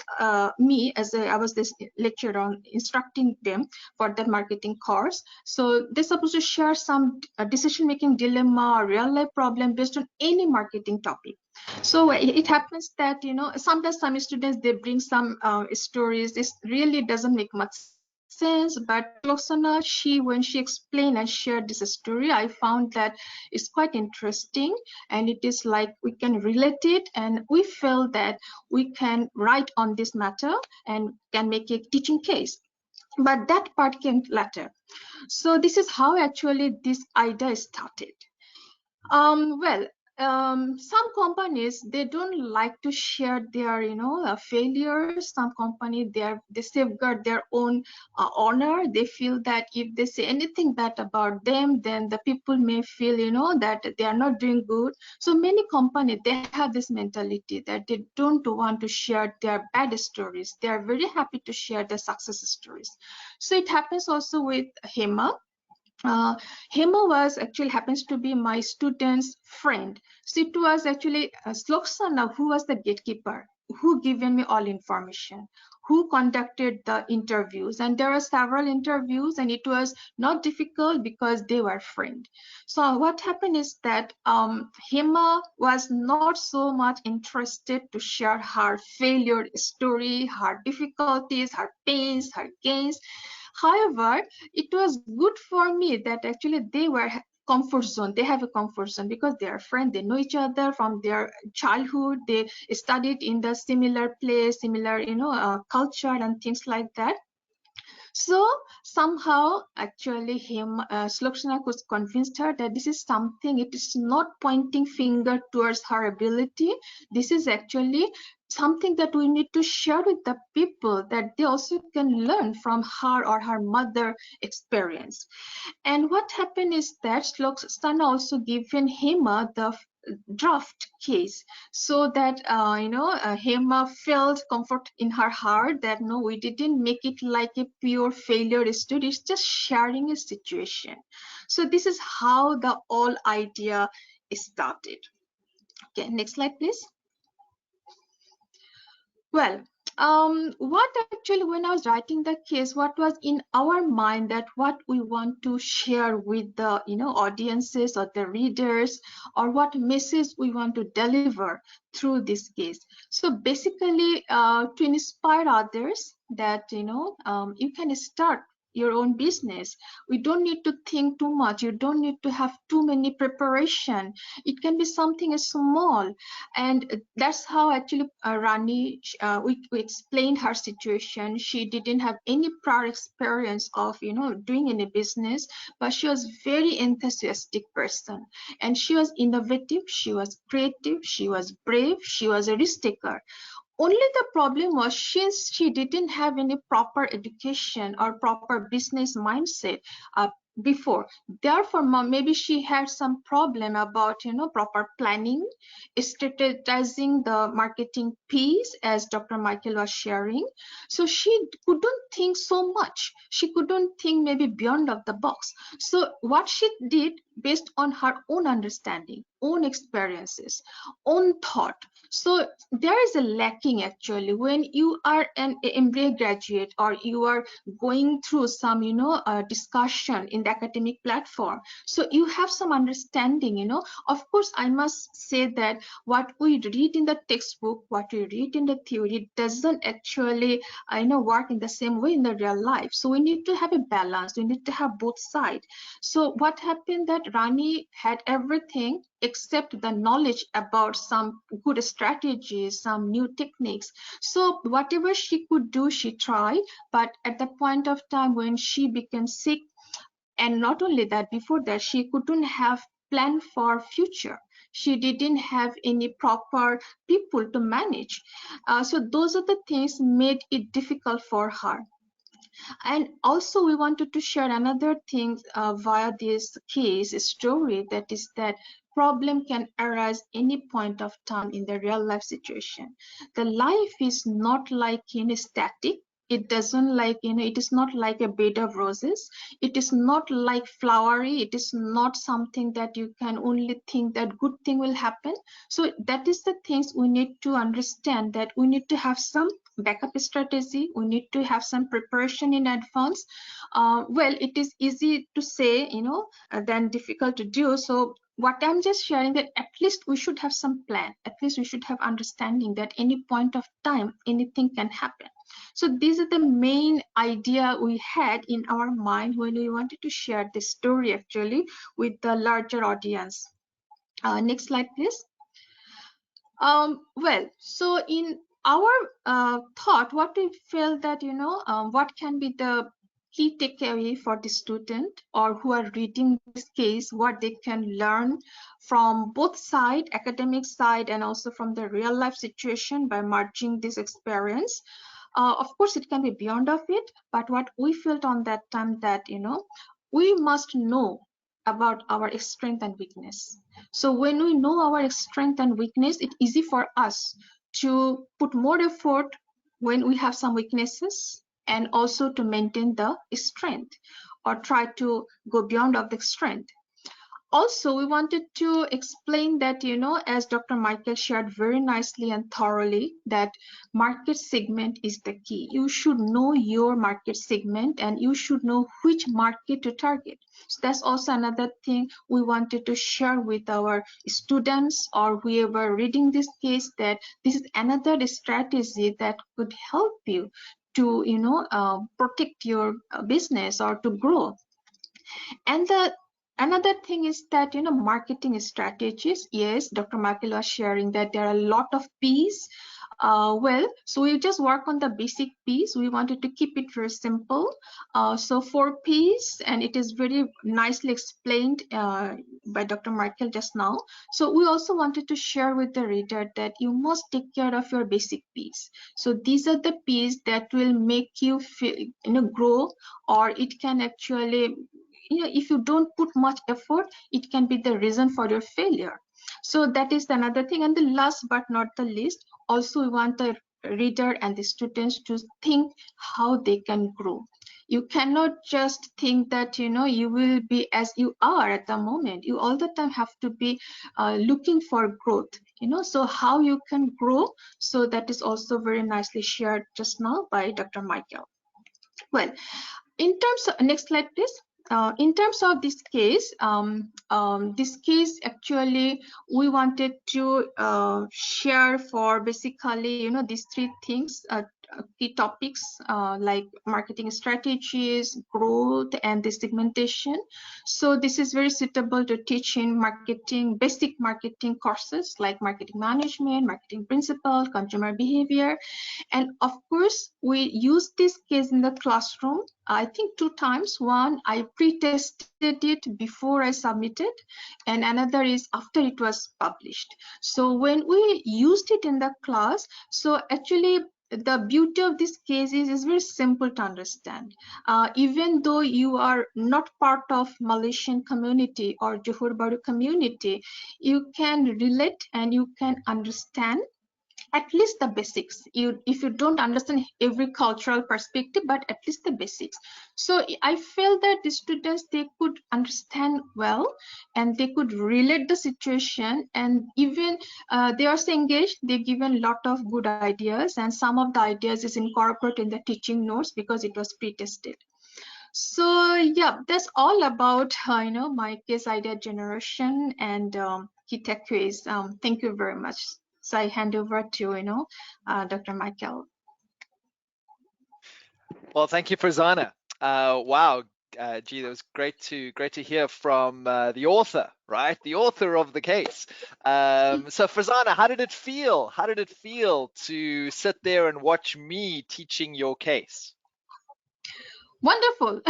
me as I was this lecturer on instructing them for the marketing course. So they're supposed to share some decision-making dilemma or real life problem based on any marketing topic. So it happens that, you know, sometimes some students, they bring some stories. This really doesn't make much sense, but Loksana, when she explained and shared this story, I found that it's quite interesting and it is like we can relate it and we feel that we can write on this matter and can make a teaching case. But that part came later. So this is how actually this idea started. Well, some companies, they don't like to share their, you know, failures. Some companies, they safeguard their own honor. They feel that if they say anything bad about them, then the people may feel, you know, that they are not doing good. So many companies, they have this mentality that they don't want to share their bad stories. They are very happy to share their success stories. So it happens also with Hema. Hema was actually happens to be my student's friend. So it was actually Sloksana who was the gatekeeper, who given me all information, who conducted the interviews. And there are several interviews and it was not difficult because they were friends. So what happened is that Hema was not so much interested to share her failure story, her difficulties, her pains, her gains. However, it was good for me that actually they were comfort zone. They have a comfort zone because they are friends. They know each other from their childhood. They studied in the similar place, similar, you know, culture and things like that. So somehow, actually, Sloksana was convinced her that this is something. It is not pointing finger towards her ability. This is actually something that we need to share with the people, that they also can learn from her or her mother experience. And what happened is that Sloksana also given Hema the draft case, so that Hema felt comfort in her heart that no, we didn't make it like a pure failure story. It's just sharing a situation. So this is how the whole idea started. Okay, next slide, please. Well, what actually, when I was writing the case, what was in our mind that what we want to share with the, you know, audiences or the readers, or what message we want to deliver through this case. So basically, to inspire others that, you know, you can start your own business. We don't need to think too much. You don't need to have too many preparation. It can be something small, and that's how actually Rani, we explained her situation. She didn't have any prior experience of doing any business, but she was very enthusiastic person, and she was innovative, she was creative, she was brave, she was a risk taker. Only the problem was, since she didn't have any proper education or proper business mindset before, therefore maybe she had some problem about proper planning, strategizing the marketing piece, as Dr. Michael was sharing. So she couldn't think so much, she couldn't think maybe beyond of the box. So what she did, based on her own understanding, own experiences, own thought. So there is a lacking actually when you are an MBA graduate, or you are going through some discussion in the academic platform. So you have some understanding. Of course, I must say that what we read in the textbook, what we read in the theory, doesn't actually work in the same way in the real life. So we need to have a balance, we need to have both sides. So what happened, that Rani had everything except the knowledge about some good strategies, some new techniques. So whatever she could do, she tried. But at the point of time when she became sick, and not only that, before that she couldn't have planned for future. She didn't have any proper people to manage. So those are the things made it difficult for her. And also we wanted to share another thing via this case story, that is that problem can arise any point of time in the real life situation. The life is not like static. It doesn't like it is not like a bed of roses. It is not like flowery. It is not something that you can only think that good thing will happen. So that is the things we need to understand, that we need to have some backup strategy, we need to have some preparation in advance. Well, it is easy to say than difficult to do. So what I'm just sharing, that at least we should have some plan, at least we should have understanding that any point of time anything can happen. So these are the main idea we had in our mind when we wanted to share this story actually with the larger audience. Next slide please. Well, so in our thought, what we felt that what can be the key takeaway for the student or who are reading this case, what they can learn from both side, academic side, and also from the real life situation by merging this experience. Of course, it can be beyond of it, but what we felt on that time, that we must know about our strength and weakness. So when we know our strength and weakness, it's easy for us to put more effort when we have some weaknesses, and also to maintain the strength or try to go beyond of the strength. Also, we wanted to explain that, as Dr. Michael shared very nicely and thoroughly, that market segment is the key. You should know your market segment, and you should know which market to target. So that's also another thing we wanted to share with our students or whoever reading this case, that this is another strategy that could help you to, protect your business or to grow. And another thing is that marketing strategies. Yes, Dr. Michael was sharing that there are a lot of P's. Well, so we just work on the basic P's. We wanted to keep it very simple. So 4 P's, and it is very nicely explained by Dr. Michael just now. So we also wanted to share with the reader that you must take care of your basic P's. So these are the P's that will make you feel, grow, or it can actually, if you don't put much effort, it can be the reason for your failure. So that is another thing. And the last but not the least, also we want the reader and the students to think how they can grow. You cannot just think that you will be as you are at the moment. You all the time have to be looking for growth, so how you can grow. So that is also very nicely shared just now by Dr. Michael. Well, in terms of, next slide please. In terms of this case, actually we wanted to share for basically these 3 things key topics like marketing strategies, growth, and the segmentation. So this is very suitable to teach in marketing, basic marketing courses like marketing management, marketing principle, consumer behavior. And of course, we use this case in the classroom, I think 2 times. One, I pre-tested it before I submitted, and another is after it was published. So when we used it in the class, so actually the beauty of this case is very simple to understand. Even though you are not part of Malaysian community or Johor Bahru community, you can relate and you can understand at least the basics. If you don't understand every cultural perspective, but at least the basics. So I felt that the students, they could understand well and they could relate the situation, and even they are so engaged, they given a lot of good ideas, and some of the ideas is incorporated in the teaching notes because it was pre-tested. So yeah, that's all about my case idea generation and key takeaways. Thank you very much. So I hand over to Dr. Michael. Well, thank you, Farzana. Wow, gee, that was great to hear from the author, right? The author of the case. So, Farzana, how did it feel? How did it feel to sit there and watch me teaching your case? Wonderful.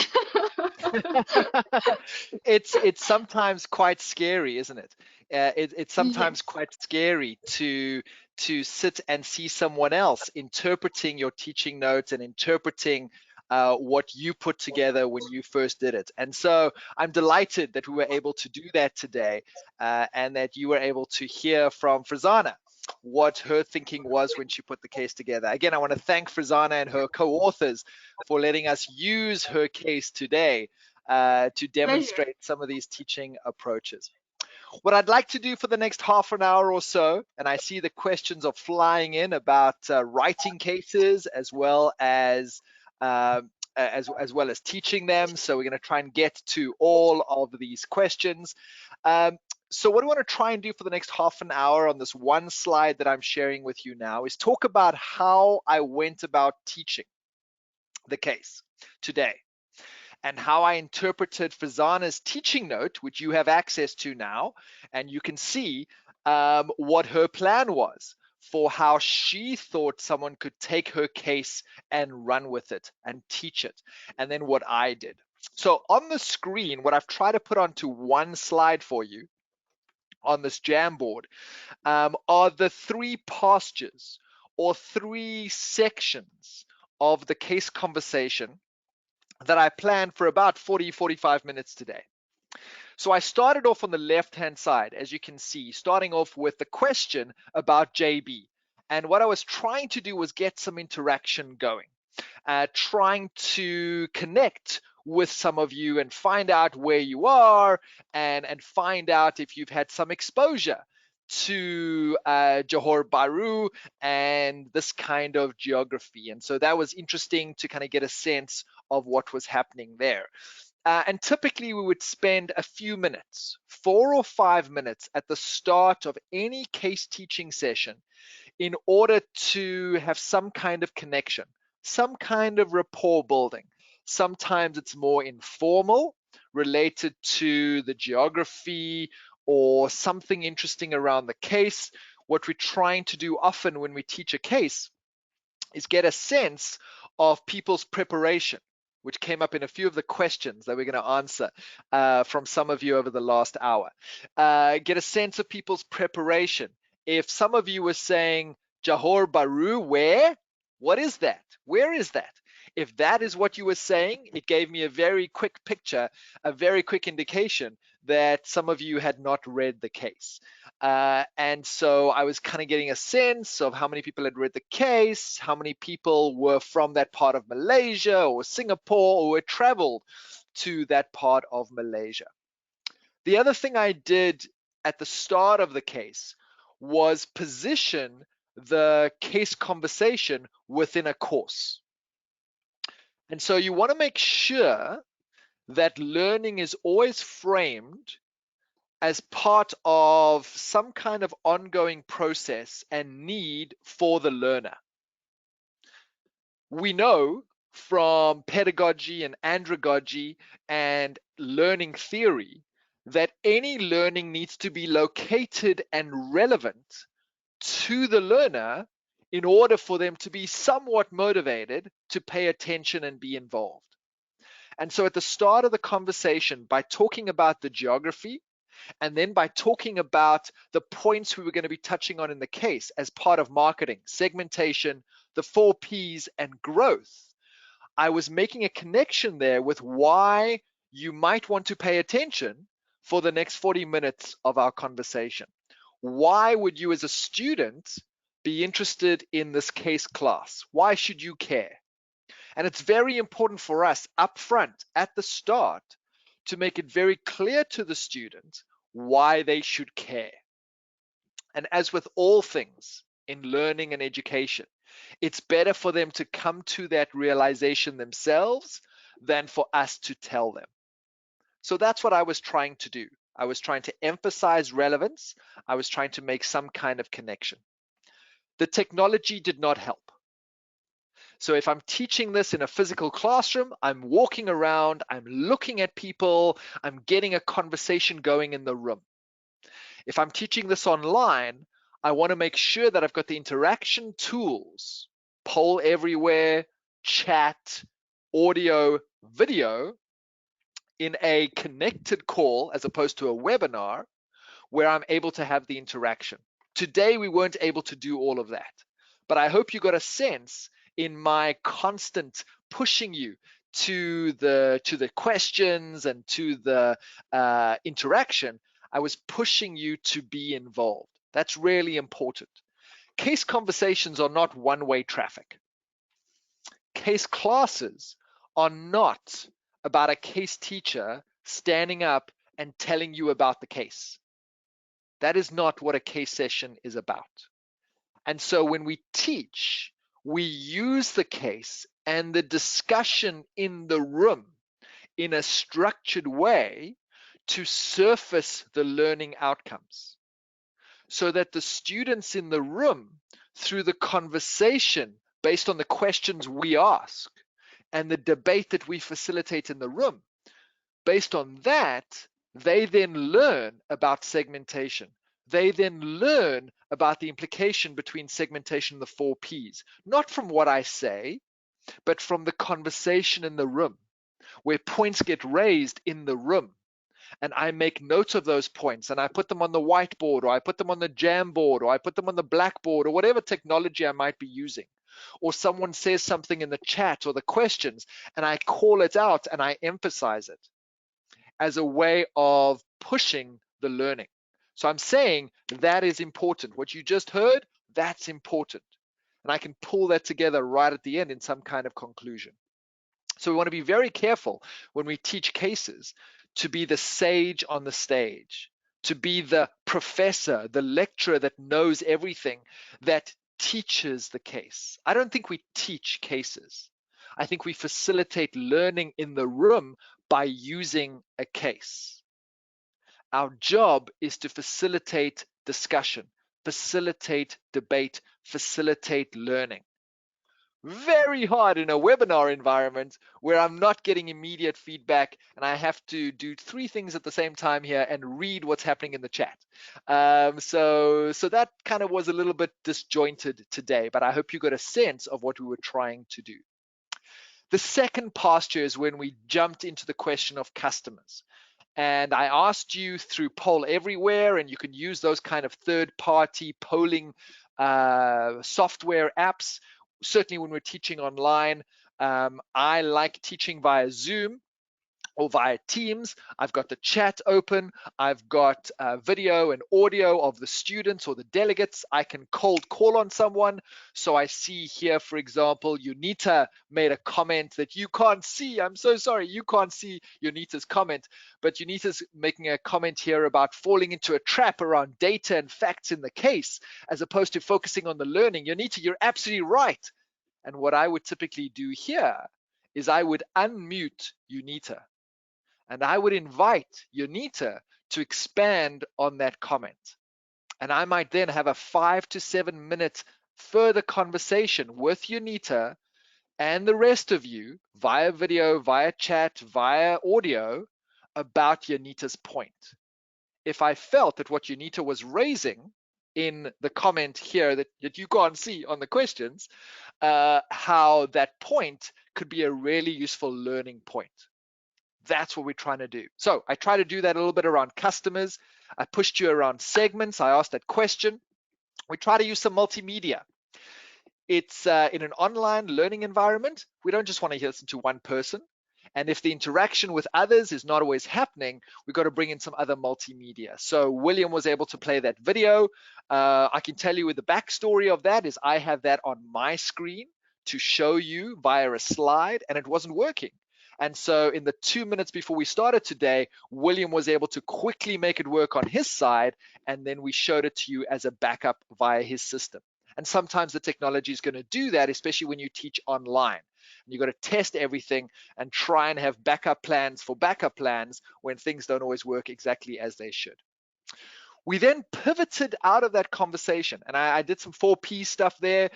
It's sometimes quite scary, isn't it? It's sometimes Yes. quite scary to sit and see someone else interpreting your teaching notes and interpreting what you put together when you first did it. And so I'm delighted that we were able to do that today, and that you were able to hear from Farzana what her thinking was when she put the case together. Again, I want to thank Farzana and her co-authors for letting us use her case today to demonstrate some of these teaching approaches. What I'd like to do for the next half an hour or so, and I see the questions are flying in about writing cases as well as teaching them. So we're going to try and get to all of these questions. So what I want to try and do for the next half an hour on this one slide that I'm sharing with you now is talk about how I went about teaching the case today, and how I interpreted Farzana's teaching note, which you have access to now, and you can see what her plan was for how she thought someone could take her case and run with it and teach it, and then what I did. So on the screen, what I've tried to put onto one slide for you on this Jamboard are the 3 pastures or 3 sections of the case conversation that I planned for about 45 minutes today. So I started off on the left-hand side, as you can see, starting off with the question about JB. And what I was trying to do was get some interaction going, trying to connect with some of you and find out where you are, and find out if you've had some exposure to Johor Bahru and this kind of geography. And so that was interesting to kind of get a sense of what was happening there. And typically we would spend a few minutes, 4 or 5 minutes at the start of any case teaching session in order to have some kind of connection, some kind of rapport building. Sometimes it's more informal, related to the geography or something interesting around the case. What we're trying to do often when we teach a case is get a sense of people's preparation, which came up in a few of the questions that we're going to answer from some of you over the last hour. Get a sense of people's preparation. If some of you were saying Johor Bahru, where? What is that? Where is that? If that is what you were saying, it gave me a very quick picture, a very quick indication that some of you had not read the case. And so I was kind of getting a sense of how many people had read the case, how many people were from that part of Malaysia or Singapore or had traveled to that part of Malaysia. The other thing I did at the start of the case was position the case conversation within a course. And so you want to make sure that learning is always framed as part of some kind of ongoing process and need for the learner. We know from pedagogy and andragogy and learning theory that any learning needs to be located and relevant to the learner in order for them to be somewhat motivated to pay attention and be involved. And so at the start of the conversation, by talking about the geography, and then by talking about the points we were going to be touching on in the case as part of marketing, segmentation, the 4 Ps, and growth, I was making a connection there with why you might want to pay attention for the next 40 minutes of our conversation. Why would you as a student be interested in this case class? Why should you care? And it's very important for us up front at the start to make it very clear to the student why they should care. And as with all things in learning and education, it's better for them to come to that realization themselves than for us to tell them. So that's what I was trying to do. I was trying to emphasize relevance. I was trying to make some kind of connection. The technology did not help. So if I'm teaching this in a physical classroom, I'm walking around, I'm looking at people, I'm getting a conversation going in the room. If I'm teaching this online, I want to make sure that I've got the interaction tools, poll everywhere, chat, audio, video, in a connected call as opposed to a webinar where I'm able to have the interaction. Today, we weren't able to do all of that, but I hope you got a sense in my constant pushing you to the questions and to the interaction. I was pushing you to be involved. That's really important. Case conversations are not one-way traffic. Case classes are not about a case teacher standing up and telling you about the case. That is not what a case session is about. And so when we teach, we use the case and the discussion in the room in a structured way to surface the learning outcomes so that the students in the room, through the conversation based on the questions we ask and the debate that we facilitate in the room, based on that, they then learn about segmentation. They then learn about the implication between segmentation and the 4 Ps, not from what I say, but from the conversation in the room, where points get raised in the room. And I make notes of those points and I put them on the whiteboard, or I put them on the Jamboard, or I put them on the Blackboard, or whatever technology I might be using. Or someone says something in the chat or the questions and I call it out and I emphasize it as a way of pushing the learning. So I'm saying that is important. What you just heard, that's important. And I can pull that together right at the end in some kind of conclusion. So we want to be very careful when we teach cases to be the sage on the stage, to be the professor, the lecturer that knows everything, that teaches the case. I don't think we teach cases. I think we facilitate learning in the room by using a case. Our job is to facilitate discussion, facilitate debate, facilitate learning. Very hard in a webinar environment where I'm not getting immediate feedback and I have to do 3 things at the same time here and read what's happening in the chat. So that kind of was a little bit disjointed today, but I hope you got a sense of what we were trying to do. The second posture is when we jumped into the question of customers. And I asked you through Poll Everywhere, and you can use those kind of third-party polling software apps. Certainly when we're teaching online, I like teaching via Zoom or via Teams. I've got the chat open. I've got video and audio of the students or the delegates. I can cold call on someone. So I see here, for example, Unita made a comment that you can't see. I'm so sorry, you can't see Unita's comment, but Unita's making a comment here about falling into a trap around data and facts in the case, as opposed to focusing on the learning. Unita, you're absolutely right. And what I would typically do here is I would unmute Unita. And I would invite Unita to expand on that comment. And I might then have a 5 to 7 minute further conversation with Unita and the rest of you via video, via chat, via audio about Yanita's point. If I felt that what Yanita was raising in the comment here that you can't see on the questions, how that point could be a really useful learning point. That's what we're trying to do. So I try to do that a little bit around customers. I pushed you around segments. I asked that question. We try to use some multimedia. It's in an online learning environment. We don't just want to listen to one person. And if the interaction with others is not always happening, we've got to bring in some other multimedia. So William was able to play that video. I can tell you with the backstory of that is I have that on my screen to show you via a slide, and it wasn't working. And so in the 2 minutes before we started today, William was able to quickly make it work on his side, and then we showed it to you as a backup via his system. And sometimes the technology is going to do that, especially when you teach online. You've got to test everything and try and have backup plans for backup plans when things don't always work exactly as they should. We then pivoted out of that conversation, and I did some 4P stuff there,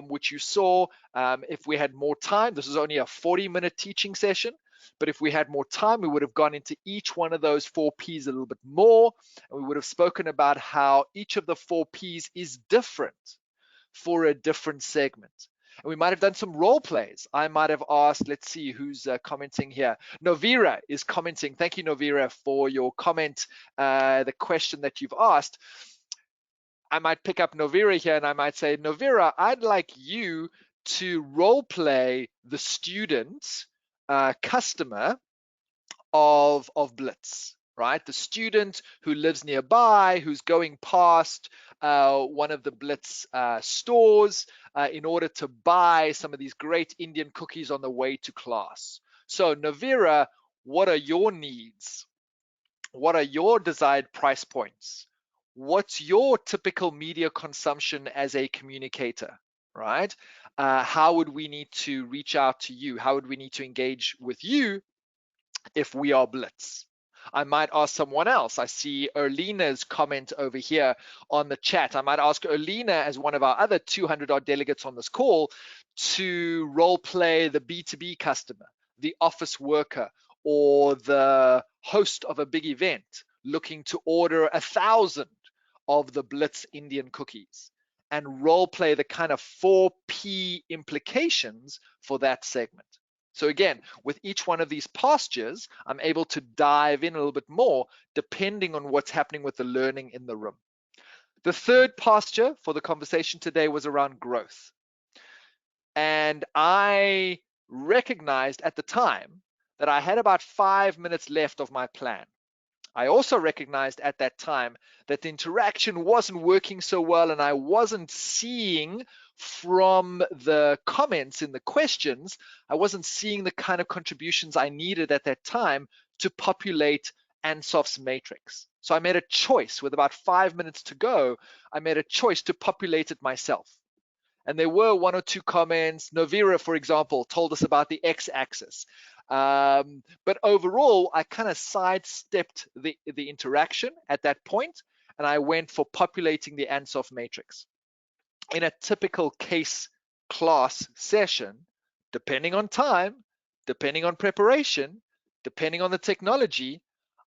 which you saw. If we had more time, this is only a 40-minute teaching session, but if we had more time, we would have gone into each one of those 4Ps a little bit more, and we would have spoken about how each of the 4Ps is different for a different segment. And we might have done some role plays. I might have asked, let's see who's commenting here. Novira is commenting. Thank you, Novira, for your comment, the question that you've asked. I might pick up Novira here and I might say, Novira, I'd like you to role play the student customer of Blitz, right? The student who lives nearby, who's going past one of the Blitz stores in order to buy some of these great Indian cookies on the way to class. So Navira, what are your needs? What are your desired price points? What's your typical media consumption as a communicator, right? How would we need to reach out to you? How would we need to engage with you if we are Blitz? I might ask someone else. I see Erlina's comment over here on the chat. I might ask Erlina, as one of our other 200 odd delegates on this call, to role play the B2B customer, the office worker, or the host of a big event looking to order 1,000 of the Blitz Indian cookies, and role play the kind of 4P implications for that segment. So again, with each one of these postures, I'm able to dive in a little bit more depending on what's happening with the learning in the room. The third posture for the conversation today was around growth. And I recognized at the time that I had about 5 minutes left of my plan. I also recognized at that time that the interaction wasn't working so well, and I wasn't seeing from the comments in the questions, I wasn't seeing the kind of contributions I needed at that time to populate Ansoff's matrix. So I made a choice with about 5 minutes to go. I made a choice to populate it myself. And there were 1 or 2 comments. Novira, for example, told us about the x-axis. But overall, I kind of sidestepped the interaction at that point, and I went for populating the Ansoff matrix. In a typical case class session, depending on time, depending on preparation, depending on the technology,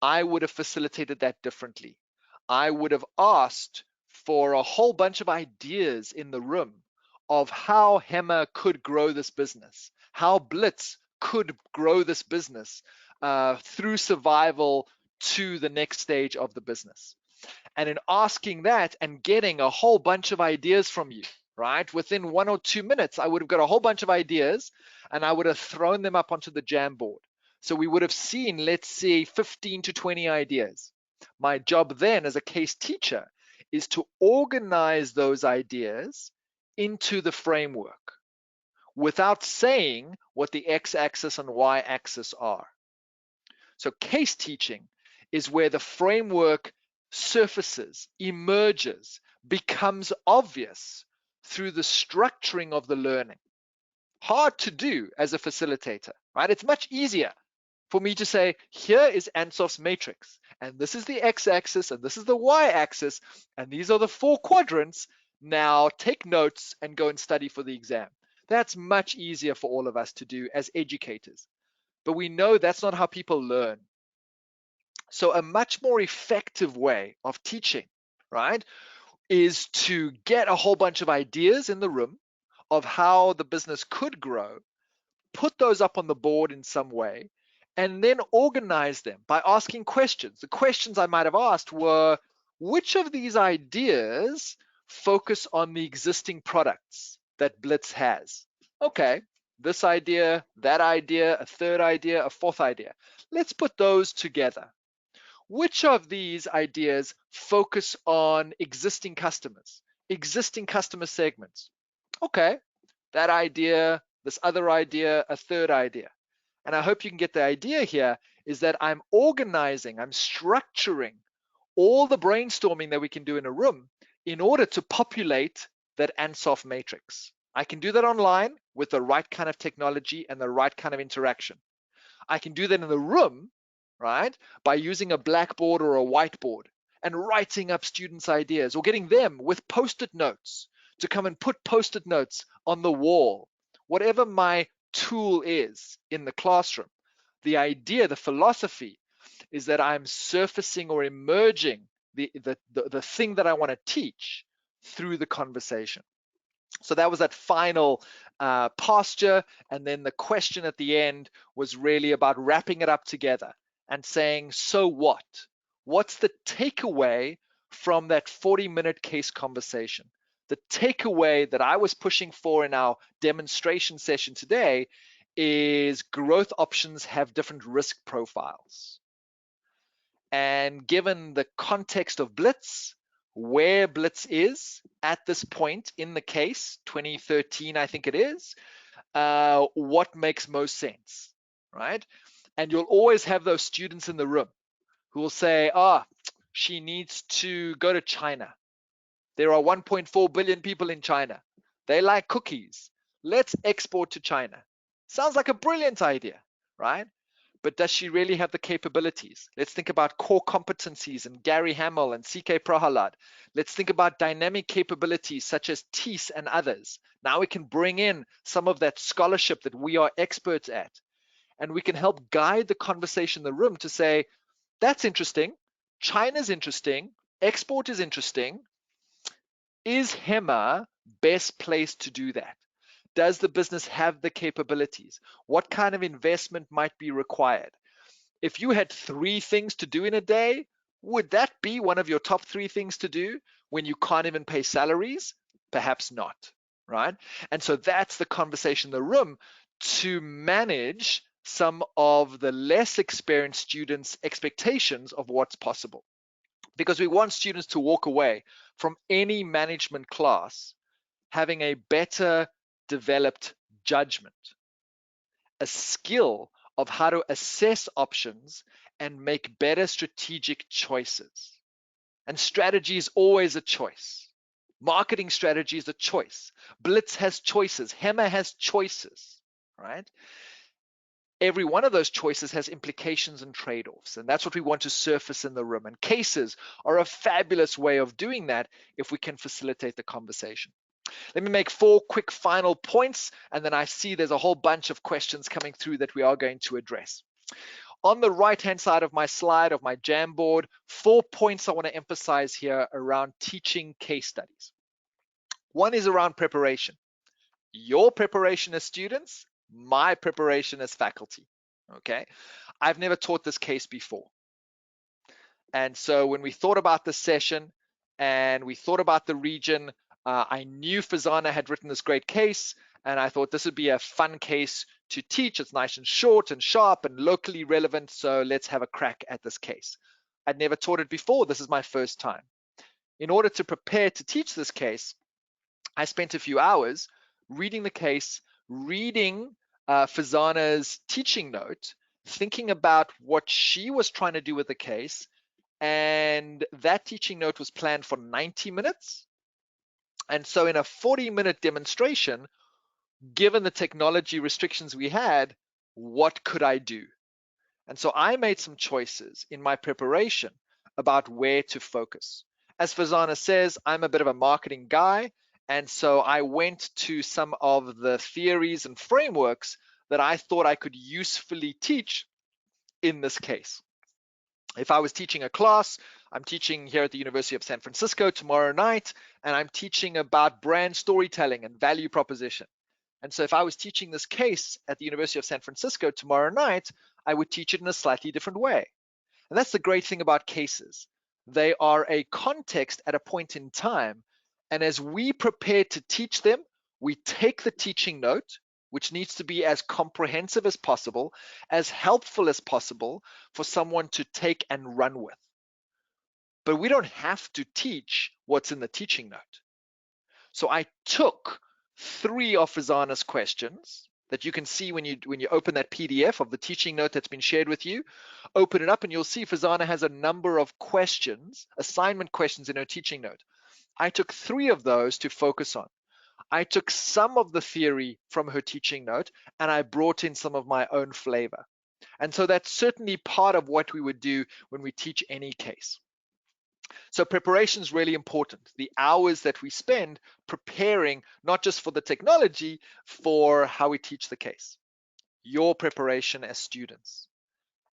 I would have facilitated that differently. I would have asked for a whole bunch of ideas in the room of how Hema could grow this business, how Blitz could grow this business through survival to the next stage of the business. And in asking that and getting a whole bunch of ideas from you, right? Within 1 or 2 minutes, I would have got a whole bunch of ideas and I would have thrown them up onto the Jamboard. So we would have seen, let's say, 15 to 20 ideas. My job then as a case teacher is to organize those ideas into the framework without saying what the x-axis and y-axis are. So case teaching is where the framework surfaces, emerges, becomes obvious through the structuring of the learning. Hard to do as a facilitator, right? It's much easier for me to say, here is Ansoff's matrix, and this is the x-axis, and this is the y-axis, and these are the 4 quadrants. Now take notes and go and study for the exam. That's much easier for all of us to do as educators. But we know that's not how people learn. So a much more effective way of teaching, right, is to get a whole bunch of ideas in the room of how the business could grow, put those up on the board in some way, and then organize them by asking questions. The questions I might have asked were, which of these ideas focus on the existing products that Blitz has? Okay, this idea, that idea, a third idea, a fourth idea. Let's put those together. Which of these ideas focus on existing customers, existing customer segments? Okay, that idea, this other idea, a third idea. And I hope you can get the idea here is that I'm organizing, I'm structuring all the brainstorming that we can do in a room in order to populate that Ansoff matrix. I can do that online with the right kind of technology and the right kind of interaction. I can do that in the room, right, by using a blackboard or a whiteboard and writing up students' ideas or getting them with post-it notes to come and put post-it notes on the wall. Whatever my tool is in the classroom, the idea, the philosophy is that I'm surfacing or emerging the thing that I want to teach through the conversation. So that was that final posture. And then the question at the end was really about wrapping it up together and saying, so what? What's the takeaway from that 40-minute case conversation? The takeaway that I was pushing for in our demonstration session today is growth options have different risk profiles. And given the context of Blitz, where Blitz is at this point in the case, 2013, I think it is, what makes most sense, right? And you'll always have those students in the room who will say, she needs to go to China. There are 1.4 billion people in China. They like cookies. Let's export to China. Sounds like a brilliant idea, right? But does she really have the capabilities? Let's think about core competencies and Gary Hamel and CK Prahalad. Let's think about dynamic capabilities such as TEAS and others. Now we can bring in some of that scholarship that we are experts at, and we can help guide the conversation in the room to say, that's interesting, China's interesting, export is interesting. Is HEMA best placed to do that? Does the business have the capabilities? What kind of investment might be required? If you had 3 things to do in a day, would that be one of your top 3 things to do when you can't even pay salaries? Perhaps not, right? And so that's the conversation in the room to manage some of the less experienced students' expectations of what's possible. Because we want students to walk away from any management class having a better developed judgment, a skill of how to assess options and make better strategic choices. And strategy is always a choice. Marketing strategy is a choice. Blitz has choices. HEMA has choices, right? Every one of those choices has implications and trade-offs, and that's what we want to surface in the room. And cases are a fabulous way of doing that if we can facilitate the conversation. Let me make 4 quick final points, and then I see there's a whole bunch of questions coming through that we are going to address. On the right-hand side of my slide, of my Jamboard, 4 points I want to emphasize here around teaching case studies. One is around preparation. Your preparation as students, my preparation as faculty, okay? I've never taught this case before. And so when we thought about the session and we thought about the region, I knew Farzana had written this great case, and I thought this would be a fun case to teach. It's nice and short and sharp and locally relevant, so let's have a crack at this case. I'd never taught it before. This is my first time. In order to prepare to teach this case, I spent a few hours reading the case, reading Farzana's teaching note, thinking about what she was trying to do with the case, and that teaching note was planned for 90 minutes. And so in a 40-minute demonstration, given the technology restrictions we had, what could I do? And so I made some choices in my preparation about where to focus. As Farzana says, I'm a bit of a marketing guy, And so I went to some of the theories and frameworks that I thought I could usefully teach in this case. If I was teaching a class, I'm teaching here at the University of San Francisco tomorrow night, and I'm teaching about brand storytelling and value proposition. And so if I was teaching this case at the University of San Francisco tomorrow night, I would teach it in a slightly different way. And that's the great thing about cases. They are a context at a point in time. And as we prepare to teach them, we take the teaching note, which needs to be as comprehensive as possible, as helpful as possible for someone to take and run with. But we don't have to teach what's in the teaching note. So I took 3 of Farzana's questions that you can see when you open that PDF of the teaching note that's been shared with you. Open it up and you'll see Farzana has a number of questions, assignment questions in her teaching note. I took 3 of those to focus on. I took some of the theory from her teaching note and I brought in some of my own flavor. And so that's certainly part of what we would do when we teach any case. So preparation is really important. The hours that we spend preparing, not just for the technology, for how we teach the case, your preparation as students.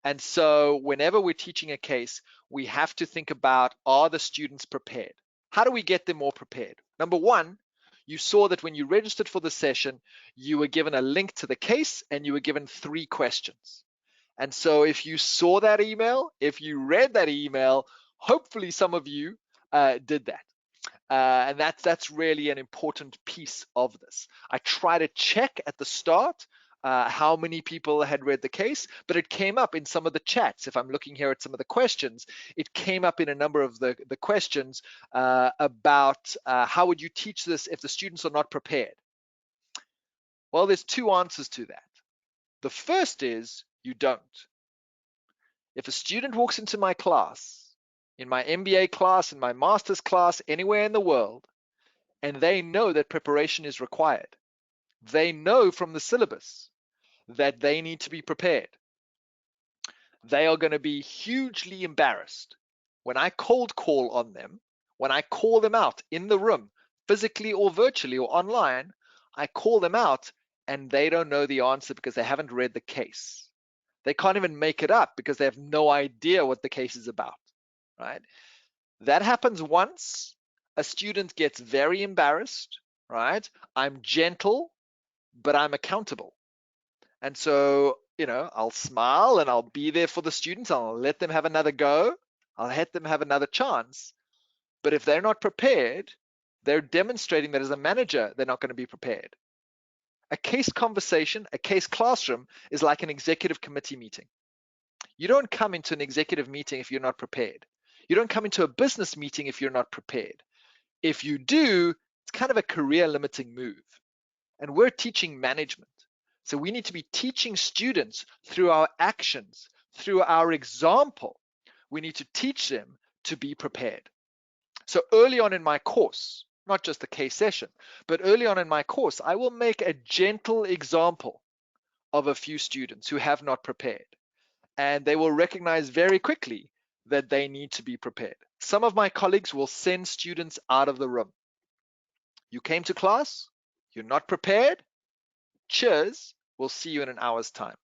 And so whenever we're teaching a case, we have to think about, are the students prepared? How do we get them more prepared? Number one, you saw that when you registered for the session, you were given a link to the case and you were given 3 questions. And so if you saw that email, if you read that email, hopefully some of you did that. And that's really an important piece of this. I try to check at the start how many people had read the case, but it came up in some of the chats. If I'm looking here at some of the questions, it came up in a number of the questions about how would you teach this if the students are not prepared? Well, there's 2 answers to that. The first is you don't. If a student walks into my class, in my MBA class, in my master's class, anywhere in the world, and they know that preparation is required, they know from the syllabus that they need to be prepared, they are going to be hugely embarrassed when I cold call on them, when I call them out in the room, physically or virtually or online. I call them out and they don't know the answer because they haven't read the case. They can't even make it up because they have no idea what the case is about, right? That happens once, a student gets very embarrassed, right? I'm gentle, but I'm accountable. And so, I'll smile and I'll be there for the students. I'll let them have another go. I'll let them have another chance. But if they're not prepared, they're demonstrating that as a manager, they're not going to be prepared. A case conversation, a case classroom is like an executive committee meeting. You don't come into an executive meeting if you're not prepared. You don't come into a business meeting if you're not prepared. If you do, it's kind of a career limiting move. And we're teaching management. So we need to be teaching students through our actions, through our example. We need to teach them to be prepared. So early on in my course, not just the case session, but early on in my course, I will make a gentle example of a few students who have not prepared. And they will recognize very quickly that they need to be prepared. Some of my colleagues will send students out of the room. You came to class, you're not prepared, cheers, we'll see you in an hour's time.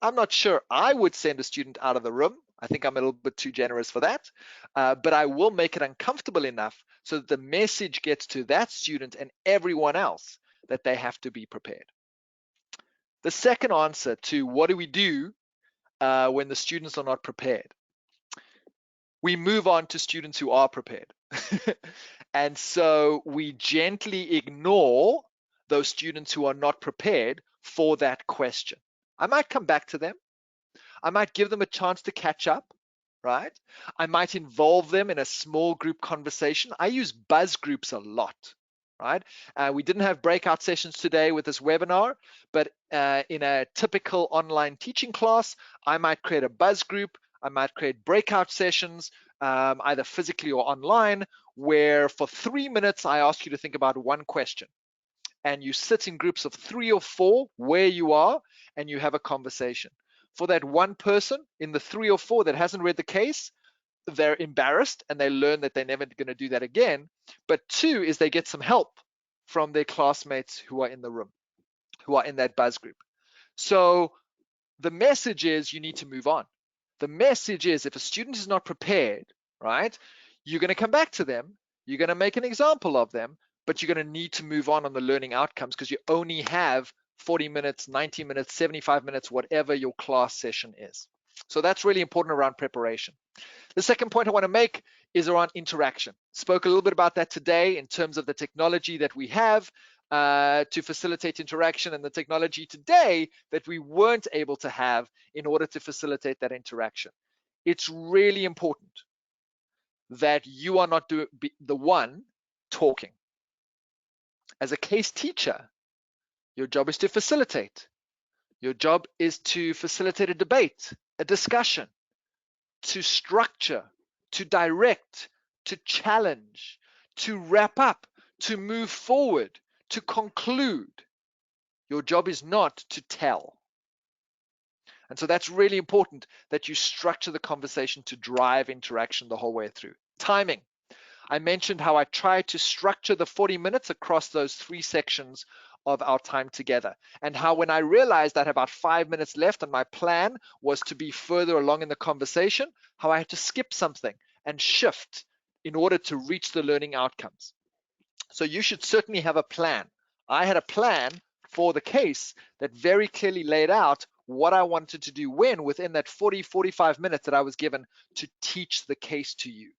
I'm not sure I would send a student out of the room. I think I'm a little bit too generous for that, but I will make it uncomfortable enough so that the message gets to that student and everyone else that they have to be prepared. The second answer to what do we do when the students are not prepared? We move on to students who are prepared. And so we gently ignore those students who are not prepared for that question. I might come back to them. I might give them a chance to catch up, right? I might involve them in a small group conversation. I use buzz groups a lot, right? We didn't have breakout sessions today with this webinar, but in a typical online teaching class, I might create a buzz group. I might create breakout sessions, either physically or online, where for 3 minutes, I ask you to think about one question. And you sit in groups of 3 or 4 where you are, and you have a conversation. For that one person in the 3 or 4 that hasn't read the case, they're embarrassed and they learn that they're never going to do that again. But 2 is they get some help from their classmates who are in the room, who are in that buzz group. So the message is you need to move on. The message is if a student is not prepared, right, you're going to come back to them, you're going to make an example of them, but you're going to need to move on the learning outcomes because you only have 40 minutes, 90 minutes, 75 minutes, whatever your class session is. So that's really important around preparation. The second point I want to make is around interaction. Spoke a little bit about that today in terms of the technology that we have to facilitate interaction and the technology today that we weren't able to have in order to facilitate that interaction. It's really important that you are not the one talking. As a case teacher, your job is to facilitate. Your job is to facilitate a debate, a discussion, to structure, to direct, to challenge, to wrap up, to move forward, to conclude. Your job is not to tell. And so that's really important that you structure the conversation to drive interaction the whole way through. Timing. I mentioned how I try to structure the 40 minutes across those 3 sections of our time together, and how when I realized that about 5 minutes left and my plan was to be further along in the conversation, how I had to skip something and shift in order to reach the learning outcomes. So you should certainly have a plan. I had a plan for the case that very clearly laid out what I wanted to do when within that 45 minutes that I was given to teach the case to you.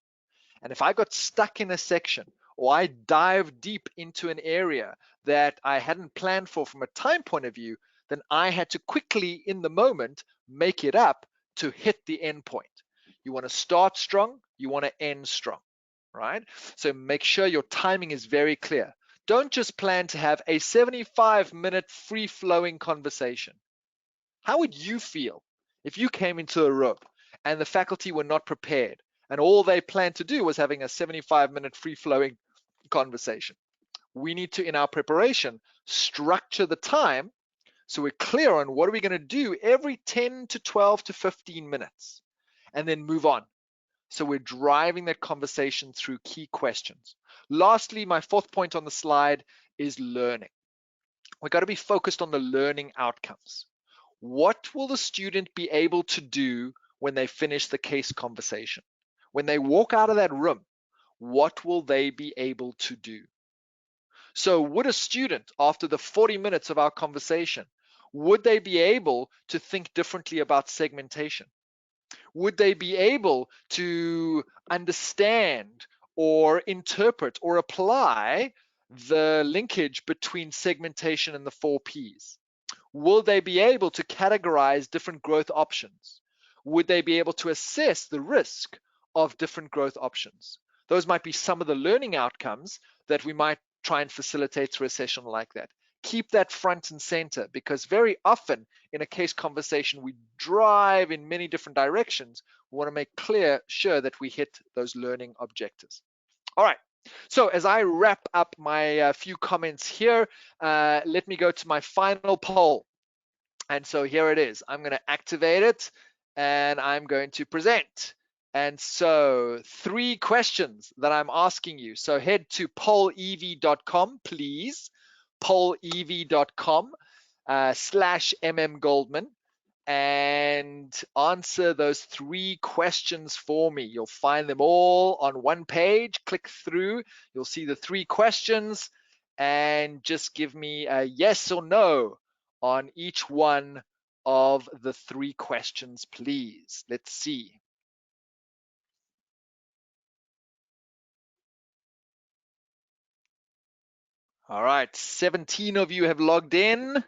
And if I got stuck in a section or I dived deep into an area that I hadn't planned for from a time point of view, then I had to quickly in the moment make it up to hit the end point. You want to start strong, you want to end strong, right? So make sure your timing is very clear. Don't just plan to have a 75-minute free-flowing conversation. How would you feel if you came into a room and the faculty were not prepared and all they planned to do was having a 75-minute free-flowing conversation? We need to, in our preparation, structure the time so we're clear on what are we going to do every 10 to 12 to 15 minutes and then move on. So we're driving that conversation through key questions. Lastly, my 4th point on the slide is learning. We've got to be focused on the learning outcomes. What will the student be able to do when they finish the case conversation? When they walk out of that room, what will they be able to do? So would a student, after the 40 minutes of our conversation, would they be able to think differently about segmentation? Would they be able to understand or interpret or apply the linkage between segmentation and the 4 Ps? Will they be able to categorize different growth options? Would they be able to assess the risk of different growth options? Those might be some of the learning outcomes that we might try and facilitate through a session like that. Keep that front and center, because very often in a case conversation, we drive in many different directions. We want to make sure that we hit those learning objectives. All right. So as I wrap up my few comments here, let me go to my final poll. And so here it is. I'm going to activate it and I'm going to present. And so 3 questions that I'm asking you. So head to pollev.com, please. pollev.com /MM Goldman and answer those 3 questions for me. You'll find them all on one page. Click through. You'll see the 3 questions and just give me a yes or no on each one of the 3 questions, please. Let's see. All right, 17 of you have logged in.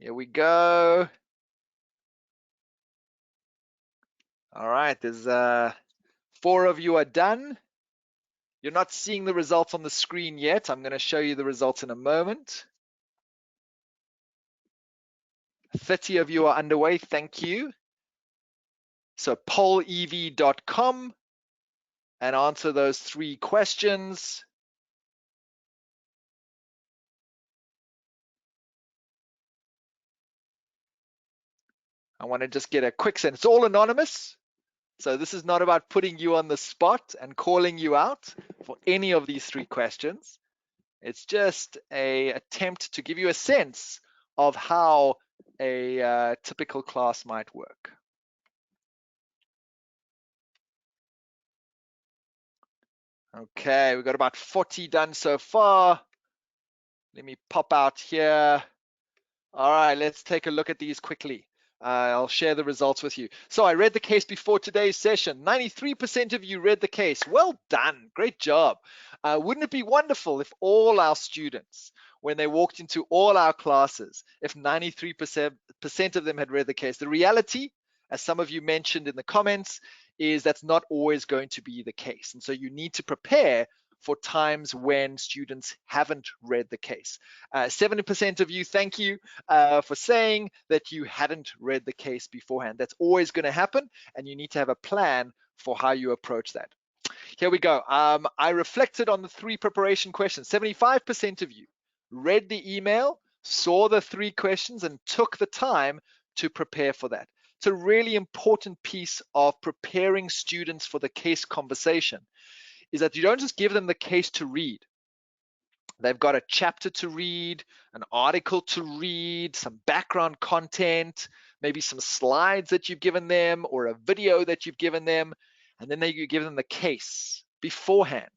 Here we go. All right, there's 4 of you are done. You're not seeing the results on the screen yet. I'm going to show you the results in a moment. 30 of you are underway. Thank you. So pollev.com and answer those 3 questions. I want to just get a quick sense. It's all anonymous. So this is not about putting you on the spot and calling you out for any of these 3 questions. It's just an attempt to give you a sense of how a typical class might work. Okay, we've got about 40 done so far. Let me pop out here. All right, let's take a look at these quickly. I'll share the results with you. So I read the case before today's session. 93% of you read the case. Well done. Great job. Wouldn't it be wonderful if all our students, when they walked into all our classes, if 93% of them had read the case? The reality, as some of you mentioned in the comments, is that's not always going to be the case. And so you need to prepare for times when students haven't read the case. 70% of you, thank you for saying that you hadn't read the case beforehand. That's always going to happen, and you need to have a plan for how you approach that. Here we go. I reflected on the 3 preparation questions. 75% of you read the email, saw the 3 questions, and took the time to prepare for that. It's a really important piece of preparing students for the case conversation, is that you don't just give them the case to read. They've got a chapter to read, an article to read, some background content, maybe some slides that you've given them or a video that you've given them, and then you give them the case beforehand,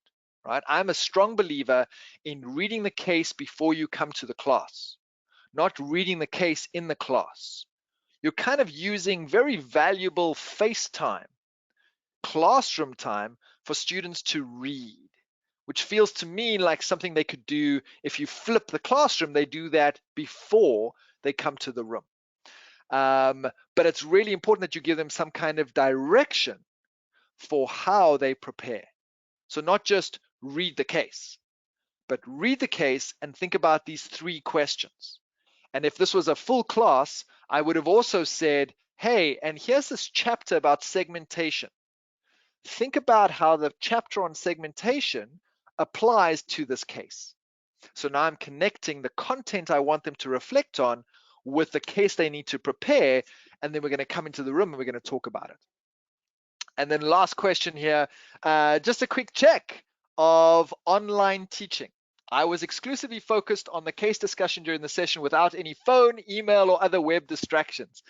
right? I'm a strong believer in reading the case before you come to the class, not reading the case in the class. You're kind of using very valuable face time, classroom time for students to read, which feels to me like something they could do. If you flip the classroom, they do that before they come to the room. But it's really important that you give them some kind of direction for how they prepare. So not just read the case, but read the case and think about these 3 questions. And if this was a full class, I would have also said, hey, and here's this chapter about segmentation. Think about how the chapter on segmentation applies to this case. So now I'm connecting the content I want them to reflect on with the case they need to prepare, and then we're going to come into the room and we're going to talk about it. And then last question here, just a quick check of online teaching. I was exclusively focused on the case discussion during the session without any phone, email, or other web distractions.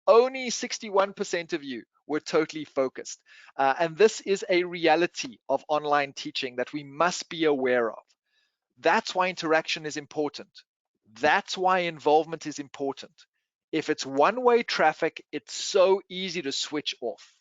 Only 61% of you were totally focused. And this is a reality of online teaching that we must be aware of. That's why interaction is important. That's why involvement is important. If it's one-way traffic, it's so easy to switch off.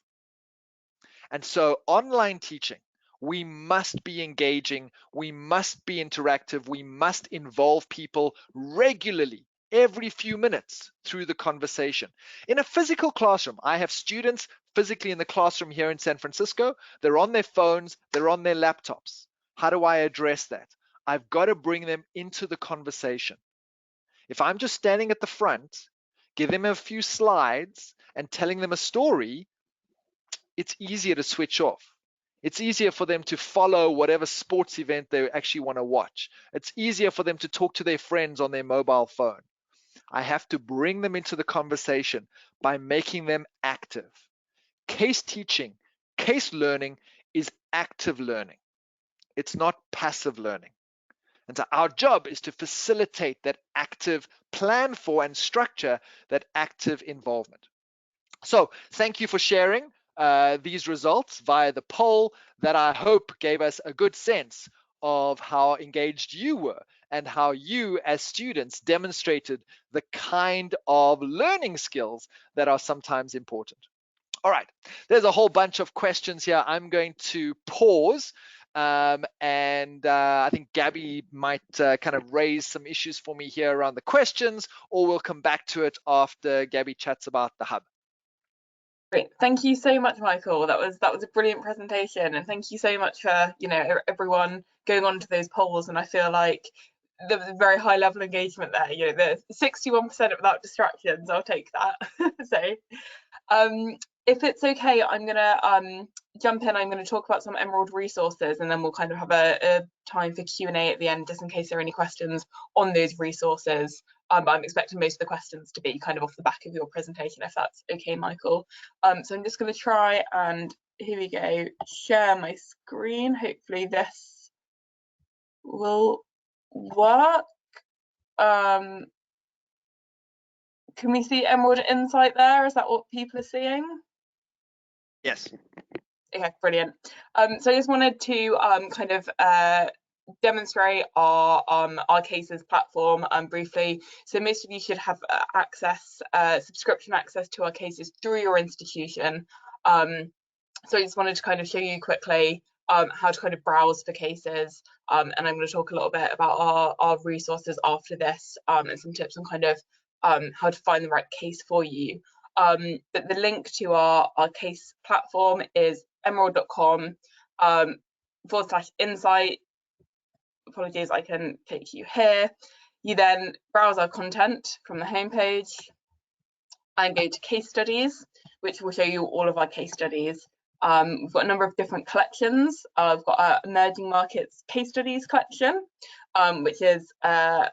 And so online teaching, we must be engaging, we must be interactive, we must involve people regularly, every few minutes through the conversation. In a physical classroom, I have students physically in the classroom here in San Francisco. They're on their phones, they're on their laptops. How do I address that? I've got to bring them into the conversation. If I'm just standing at the front, give them a few slides and telling them a story, it's easier to switch off. It's easier for them to follow whatever sports event they actually want to watch. It's easier for them to talk to their friends on their mobile phone. I have to bring them into the conversation by making them active. Case teaching, case learning is active learning. It's not passive learning. And so our job is to facilitate that active, plan for and structure that active involvement. So thank you for sharing these results via the poll that I hope gave us a good sense of how engaged you were and how you as students demonstrated the kind of learning skills that are sometimes important. All right, there's a whole bunch of questions here. I'm going to pause and I think Gabi might kind of raise some issues for me here around the questions, or we'll come back to it after Gabi chats about the hub. Great, thank you so much, Michael. That was a brilliant presentation, and thank you so much for everyone going on to those polls. And I feel like there was a very high level engagement there. The 61% without distractions, I'll take that. So if it's okay, I'm going to jump in. I'm going to talk about some Emerald resources, and then we'll kind of have a time for Q&A at the end, just in case there are any questions on those resources. But I'm expecting most of the questions to be kind of off the back of your presentation, if that's okay, Michael. So I'm just going to try and, here we go, share my screen. Hopefully this will work. Can we see Emerald Insight there? Is that what people are seeing? Yes. Okay, brilliant. So I just wanted to kind of demonstrate our cases platform briefly. So most of you should have access, subscription access to our cases through your institution. So I just wanted to kind of show you quickly how to kind of browse for cases, and I'm going to talk a little bit about our resources after this, and some tips on kind of how to find the right case for you. But the link to our case platform is emerald.com/insight. Apologies, I can take you here. You then browse our content from the homepage and go to case studies, which will show you all of our case studies. We've got a number of different collections. We've got our emerging markets case studies collection, which is Dr.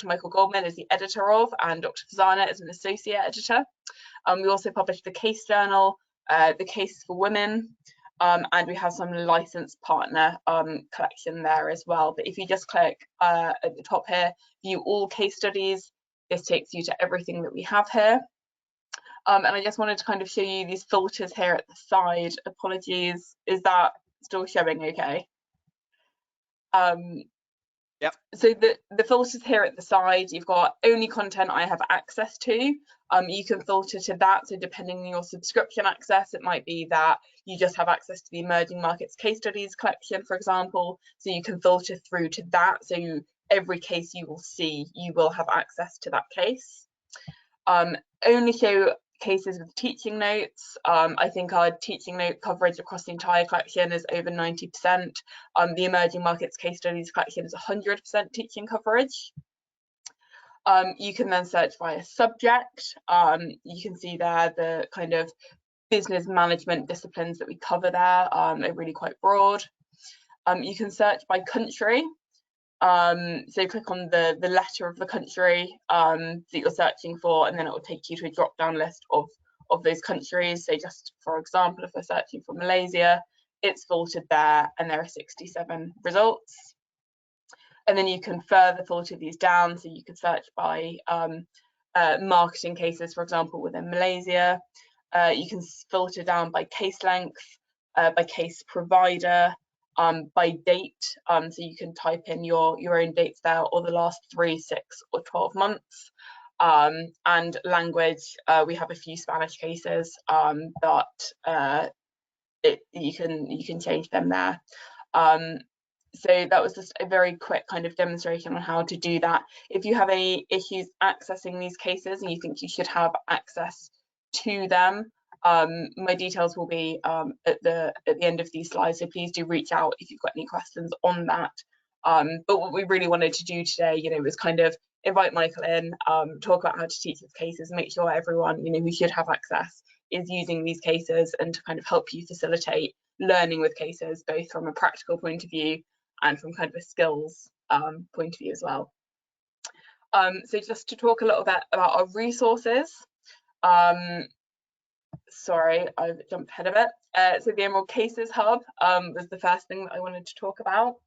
Michael Goldman is the editor of, and Dr. Farzana is an associate editor. We also publish the case journal, the case for women, and we have some licensed partner collection there as well. But if you just click at the top here, view all case studies, this takes you to everything that we have here. And I just wanted to kind of show you these filters here at the side. Apologies, is that still showing okay? Yep. So the filters here at the side, you've got only content I have access to. You can filter to that. So depending on your subscription access, it might be that you just have access to the emerging markets case studies collection, for example. So you can filter through to that. So every case you will see, you will have access to that case. Only show cases with teaching notes. I think our teaching note coverage across the entire collection is over 90%. The emerging markets case studies collection is 100% teaching coverage. You can then search by a subject. You can see there the kind of business management disciplines that we cover there are really quite broad. You can search by country. So click on the letter of the country that you're searching for, and then it will take you to a drop-down list of those countries. So just for example, if we're searching for Malaysia, it's filtered there, and there are 67 results. And then you can further filter these down. So you can search by marketing cases, for example, within Malaysia. You can filter down by case length, by case provider, by date, so you can type in your own dates there, or the last 3, 6, or 12 months. And language, we have a few Spanish cases, but you can change them there. So that was just a very quick kind of demonstration on how to do that. If you have any issues accessing these cases and you think you should have access to them, my details will be at the end of these slides, so please do reach out if you've got any questions on that. But what we really wanted to do today, was kind of invite Michael in, talk about how to teach his cases, make sure everyone, who should have access is using these cases, and to kind of help you facilitate learning with cases, both from a practical point of view and from kind of a skills point of view as well. So just to talk a little bit about our resources. Sorry, I've jumped ahead of it. So the Emerald Cases Hub was the first thing that I wanted to talk about.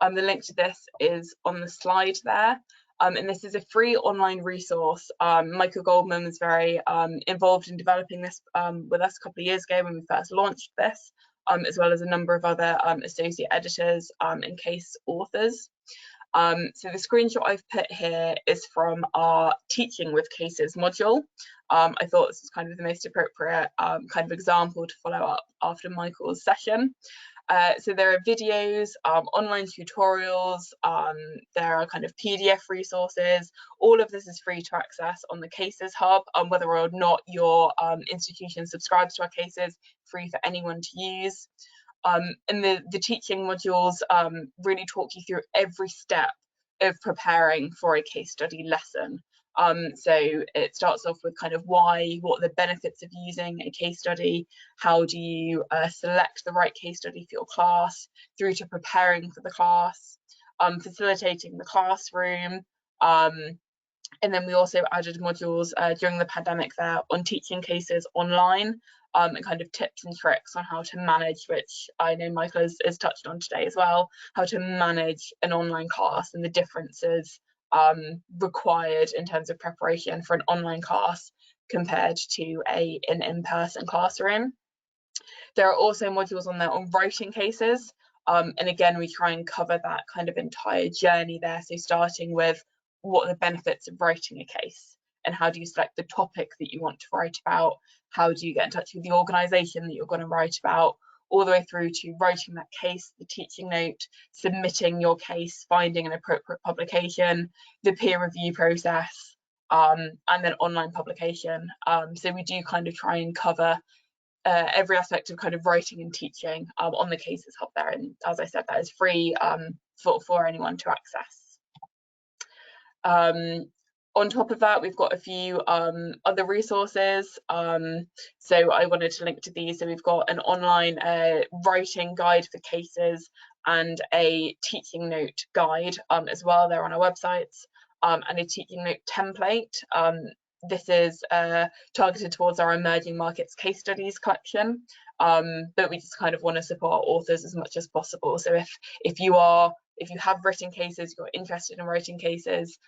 The link to this is on the slide there. And this is a free online resource. Michael Goldman was very involved in developing this with us a couple of years ago when we first launched this, as well as a number of other associate editors and case authors. So the screenshot I've put here is from our Teaching with Cases module. I thought this was kind of the most appropriate kind of example to follow up after Michael's session. So there are videos, online tutorials, there are kind of PDF resources. All of this is free to access on the Cases Hub, whether or not your institution subscribes to our cases, free for anyone to use. And the teaching modules really talk you through every step of preparing for a case study lesson. So it starts off with kind of why, what are the benefits of using a case study, how do you select the right case study for your class, through to preparing for the class, facilitating the classroom, and then we also added modules during the pandemic there on teaching cases online, and kind of tips and tricks on how to manage, which I know Michael has touched on today as well, how to manage an online class and the differences required in terms of preparation for an online class compared to an in-person classroom. There are also modules on there on writing cases, and again we try and cover that kind of entire journey there, so starting with what are the benefits of writing a case and how do you select the topic that you want to write about, how do you get in touch with the organisation that you're going to write about, all the way through to writing that case, the teaching note, submitting your case, finding an appropriate publication, the peer review process, and then online publication. So we do kind of try and cover every aspect of kind of writing and teaching on the Cases Hub there, and as I said, that is free for anyone to access. On top of that, we've got a few other resources. So I wanted to link to these. So we've got an online writing guide for cases and a teaching note guide as well. They're on our websites, and a teaching note template. This is targeted towards our emerging markets case studies collection, but we just kind of want to support authors as much as possible. So if you have written cases, you're interested in writing cases,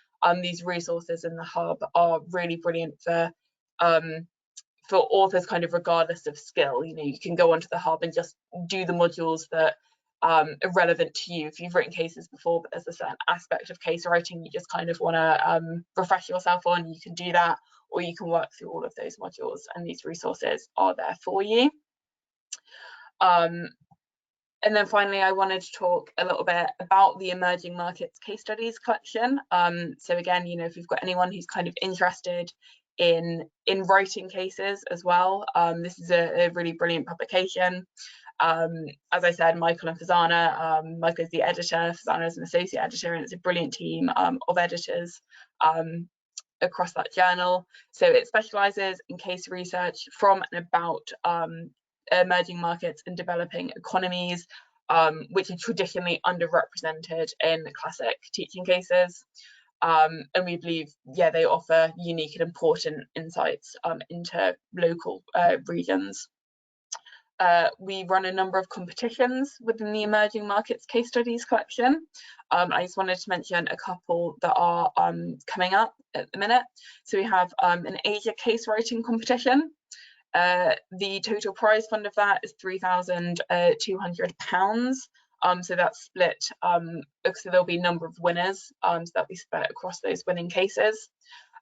these resources in the hub are really brilliant for authors kind of regardless of skill. You know, you can go onto the hub and just do the modules that are relevant to you. If you've written cases before but there's a certain aspect of case writing you just kind of want to refresh yourself on, you can do that, or you can work through all of those modules, and these resources are there for you. And then finally, I wanted to talk a little bit about the emerging markets case studies collection. So again, you know, if you've got anyone who's kind of interested in writing cases as well, this is a really brilliant publication. As I said, Michael and Farzana, Michael is the editor, Farzana is an associate editor, and it's a brilliant team of editors across that journal. So it specialises in case research from and about emerging markets and developing economies, which are traditionally underrepresented in classic teaching cases. And we believe, yeah, they offer unique and important insights into local regions. We run a number of competitions within the emerging markets case studies collection. I just wanted to mention a couple that are coming up at the minute. So we have an Asia case writing competition. The total prize fund of that is £3,200. So that's split, so there'll be a number of winners, so that'll be split across those winning cases.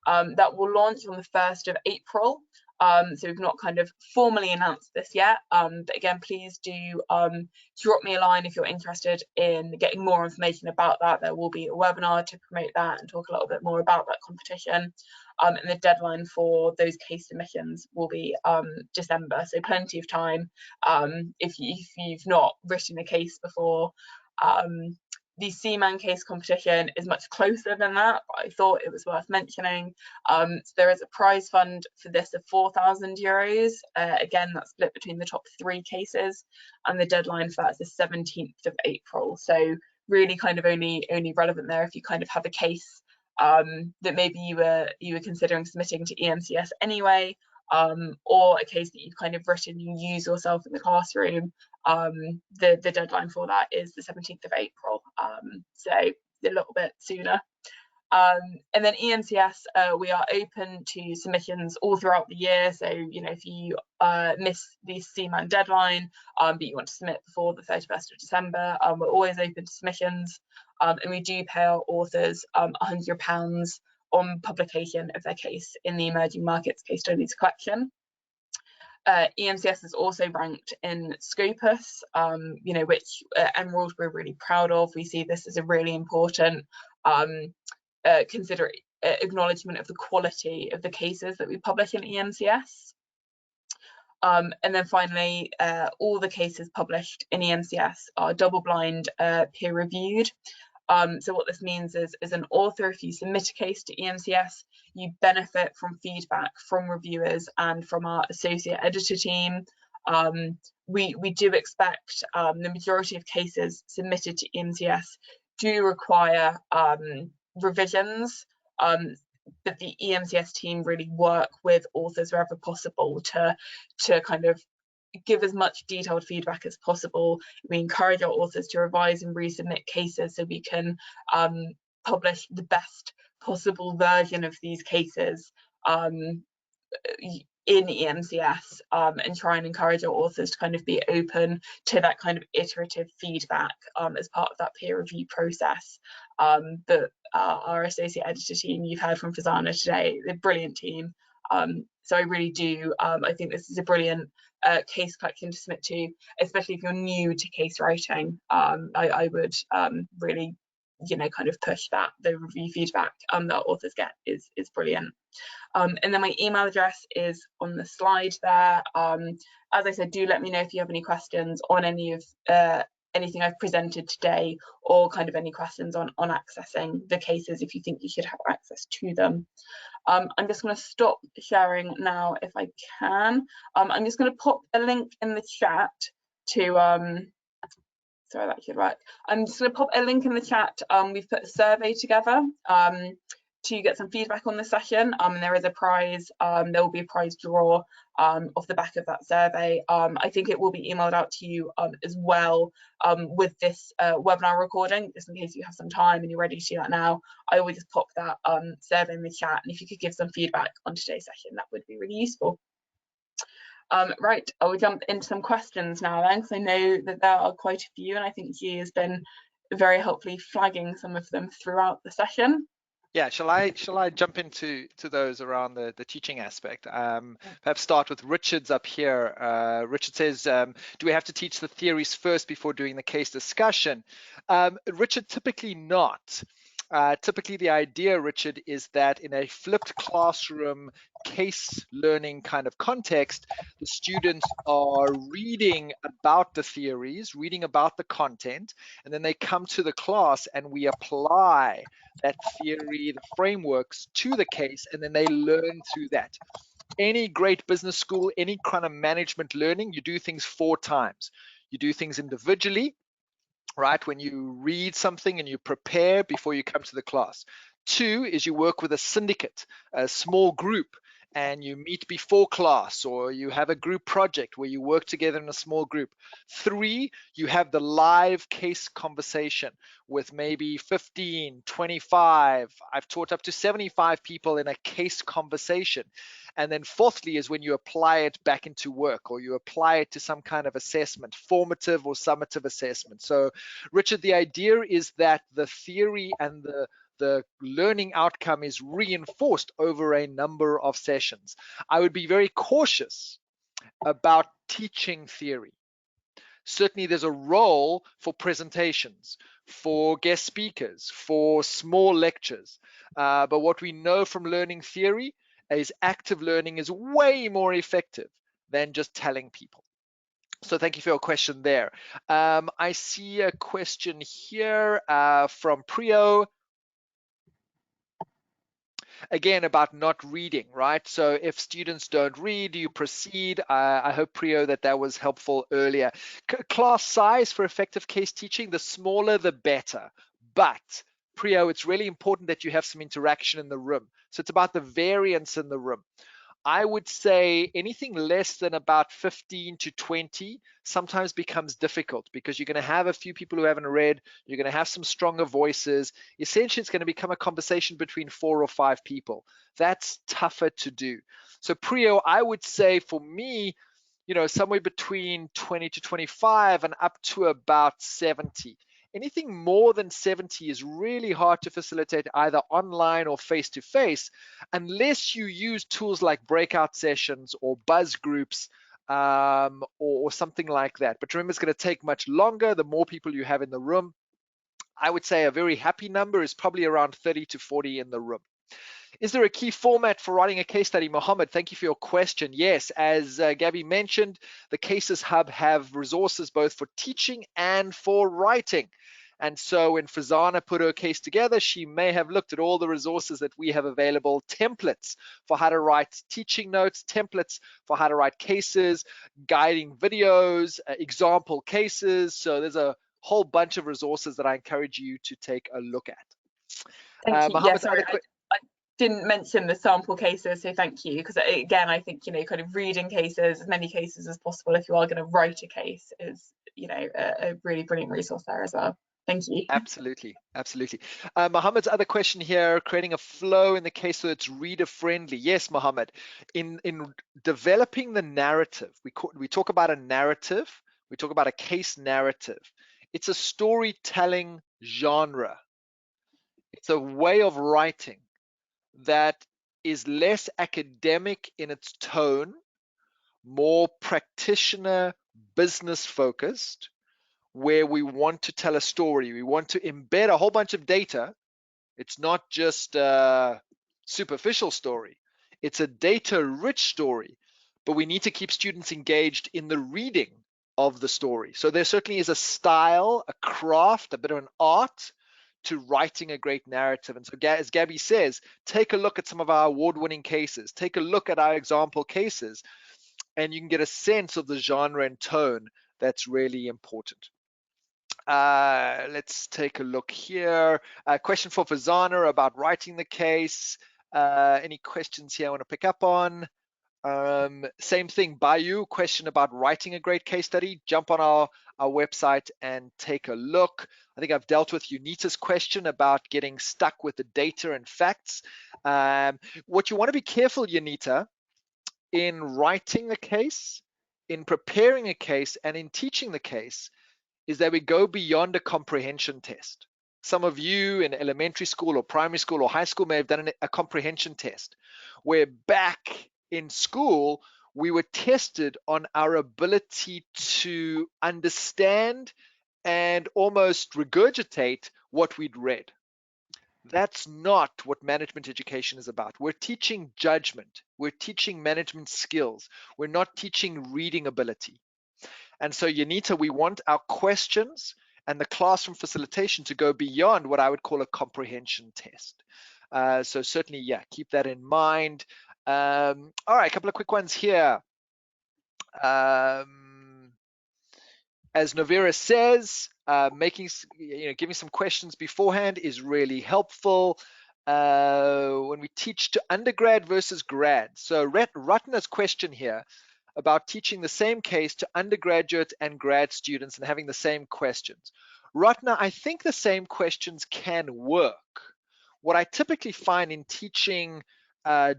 That will launch on the 1st of April. So we've not kind of formally announced this yet, but again, please do drop me a line if you're interested in getting more information about that. There will be a webinar to promote that and talk a little bit more about that competition. And the deadline for those case submissions will be December, so plenty of time if you've not written a case before. The Seaman case competition is much closer than that, but I thought it was worth mentioning. So there is a prize fund for this of €4,000. Again, that's split between the top 3 cases, and the deadline for that is the 17th of April. So really kind of only relevant there if you kind of have a case that maybe you were considering submitting to EMCS anyway, or a case that you've kind of written, you use yourself in the classroom. The deadline for that is the 17th of April, so a little bit sooner. And then EMCS, we are open to submissions all throughout the year. So, you know, if you miss the Seaman deadline, but you want to submit before the 31st of December, we're always open to submissions. And we do pay our authors £100 on publication of their case in the Emerging Markets Case Studies collection. EMCS is also ranked in Scopus, you know, which Emerald we're really proud of. We see this as a really important acknowledgement of the quality of the cases that we publish in EMCS. And then finally, all the cases published in EMCS are double-blind peer-reviewed. So what this means is, as an author, if you submit a case to EMCS, you benefit from feedback from reviewers and from our associate editor team. We do expect the majority of cases submitted to EMCS do require revisions, but the EMCS team really work with authors wherever possible to kind of give as much detailed feedback as possible. We encourage our authors to revise and resubmit cases so we can publish the best possible version of these cases in EMCS, and try and encourage our authors to kind of be open to that kind of iterative feedback as part of that peer review process. But our associate editor team, you've heard from Farzana today, they're a brilliant team. So I really do, I think this is a brilliant case collection to submit to, especially if you're new to case writing. I would really, kind of push that. The review feedback that authors get is brilliant. And then my email address is on the slide there. As I said, do let me know if you have any questions on any of anything I've presented today, or kind of any questions on accessing the cases if you think you should have access to them. I'm just going to stop sharing now if I can. I'm just going to pop a link in the chat to sorry, that should work. I'm just going to pop a link in the chat. We've put a survey together to get some feedback on the session, and there is a prize. There will be a prize draw off the back of that survey. I think it will be emailed out to you as well with this webinar recording, just in case you have some time and you're ready to do that now. I will just pop that survey in the chat, and if you could give some feedback on today's session, that would be really useful. Right, I will jump into some questions now then, because I know that there are quite a few, and I think G has been very helpfully flagging some of them throughout the session. Yeah, shall I jump into those around the teaching aspect? Perhaps start with Richard's up here. Richard says, do we have to teach the theories first before doing the case discussion? Richard, typically not. Typically the idea, Richard, is that in a flipped classroom case learning kind of context, the students are reading about the theories, reading about the content, and then they come to the class and we apply that theory, the frameworks to the case, and then they learn through that. Any great business school, any kind of management learning, you do things 4 times. You do things individually, right? When you read something and you prepare before you come to the class. 2 is you work with a syndicate, a small group, and you meet before class, or you have a group project where you work together in a small group. 3, you have the live case conversation with maybe 15, 25, I've taught up to 75 people in a case conversation. And then 4thly is when you apply it back into work, or you apply it to some kind of assessment, formative or summative assessment. So Richard, the idea is that the theory and the learning outcome is reinforced over a number of sessions. I would be very cautious about teaching theory. Certainly there's a role for presentations, for guest speakers, for small lectures. But what we know from learning theory is active learning is way more effective than just telling people. So thank you for your question there. I see a question here from Priyo. Again, about not reading, right? So if students don't read, you proceed. I hope, Priyo, that was helpful earlier. Class size for effective case teaching, the smaller, the better. But, Priyo, it's really important that you have some interaction in the room. So it's about the variance in the room. I would say anything less than about 15 to 20 sometimes becomes difficult, because you're going to have a few people who haven't read, you're going to have some stronger voices. Essentially, it's going to become a conversation between 4 or 5 people. That's tougher to do. So Priyo, I would say for me, somewhere between 20 to 25 and up to about 70. Anything more than 70 is really hard to facilitate either online or face-to-face, unless you use tools like breakout sessions or buzz groups or something like that. But remember, it's going to take much longer the more people you have in the room. I would say a very happy number is probably around 30 to 40 in the room. Is there a key format for writing a case study? Mohammed, thank you for your question. Yes, as Gabi mentioned, the Cases Hub have resources both for teaching and for writing. And so when Farzana put her case together, she may have looked at all the resources that we have available, templates for how to write teaching notes, templates for how to write cases, guiding videos, example cases. So there's a whole bunch of resources that I encourage you to take a look at. Thank you. Yeah, Mohammed's sorry, I didn't mention the sample cases, so thank you, because again, I think, you know, kind of reading cases, as many cases as possible if you are going to write a case is, you know, a really brilliant resource there as well. Thank you. Absolutely, absolutely. Mohammed's other question here, creating a flow in the case so it's reader friendly. Yes, Mohammed, in developing the narrative, we talk about a narrative, we talk about a case narrative. It's a storytelling genre. It's a way of writing that is less academic in its tone, more practitioner, business focused, where we want to tell a story. We want to embed a whole bunch of data. It's not just a superficial story. It's a data-rich story, but we need to keep students engaged in the reading of the story. So there certainly is a style, a craft, a bit of an art to writing a great narrative. And so as Gabi says, take a look at some of our award-winning cases, take a look at our example cases, and you can get a sense of the genre and tone that's really important. Let's take a look here. A question for Farzana about writing the case. Any questions here I want to pick up on? Same thing, Bayou, question about writing a great case study. Jump on our website and take a look. I think I've dealt with Unita's question about getting stuck with the data and facts. What you want to be careful, Unita, in writing a case, in preparing a case, and in teaching the case, is that we go beyond a comprehension test. Some of you in elementary school or primary school or high school may have done a comprehension test, where back in school, we were tested on our ability to understand and almost regurgitate what we'd read. That's not what management education is about. We're teaching judgment. We're teaching management skills. We're not teaching reading ability. And so, Yanita, we want our questions and the classroom facilitation to go beyond what I would call a comprehension test. So certainly, yeah, keep that in mind. All right, a couple of quick ones here. As Novera says, giving some questions beforehand is really helpful. When we teach to undergrad versus grad. So Ratna's question here about teaching the same case to undergraduate and grad students and having the same questions. Ratna, I think the same questions can work. What I typically find in teaching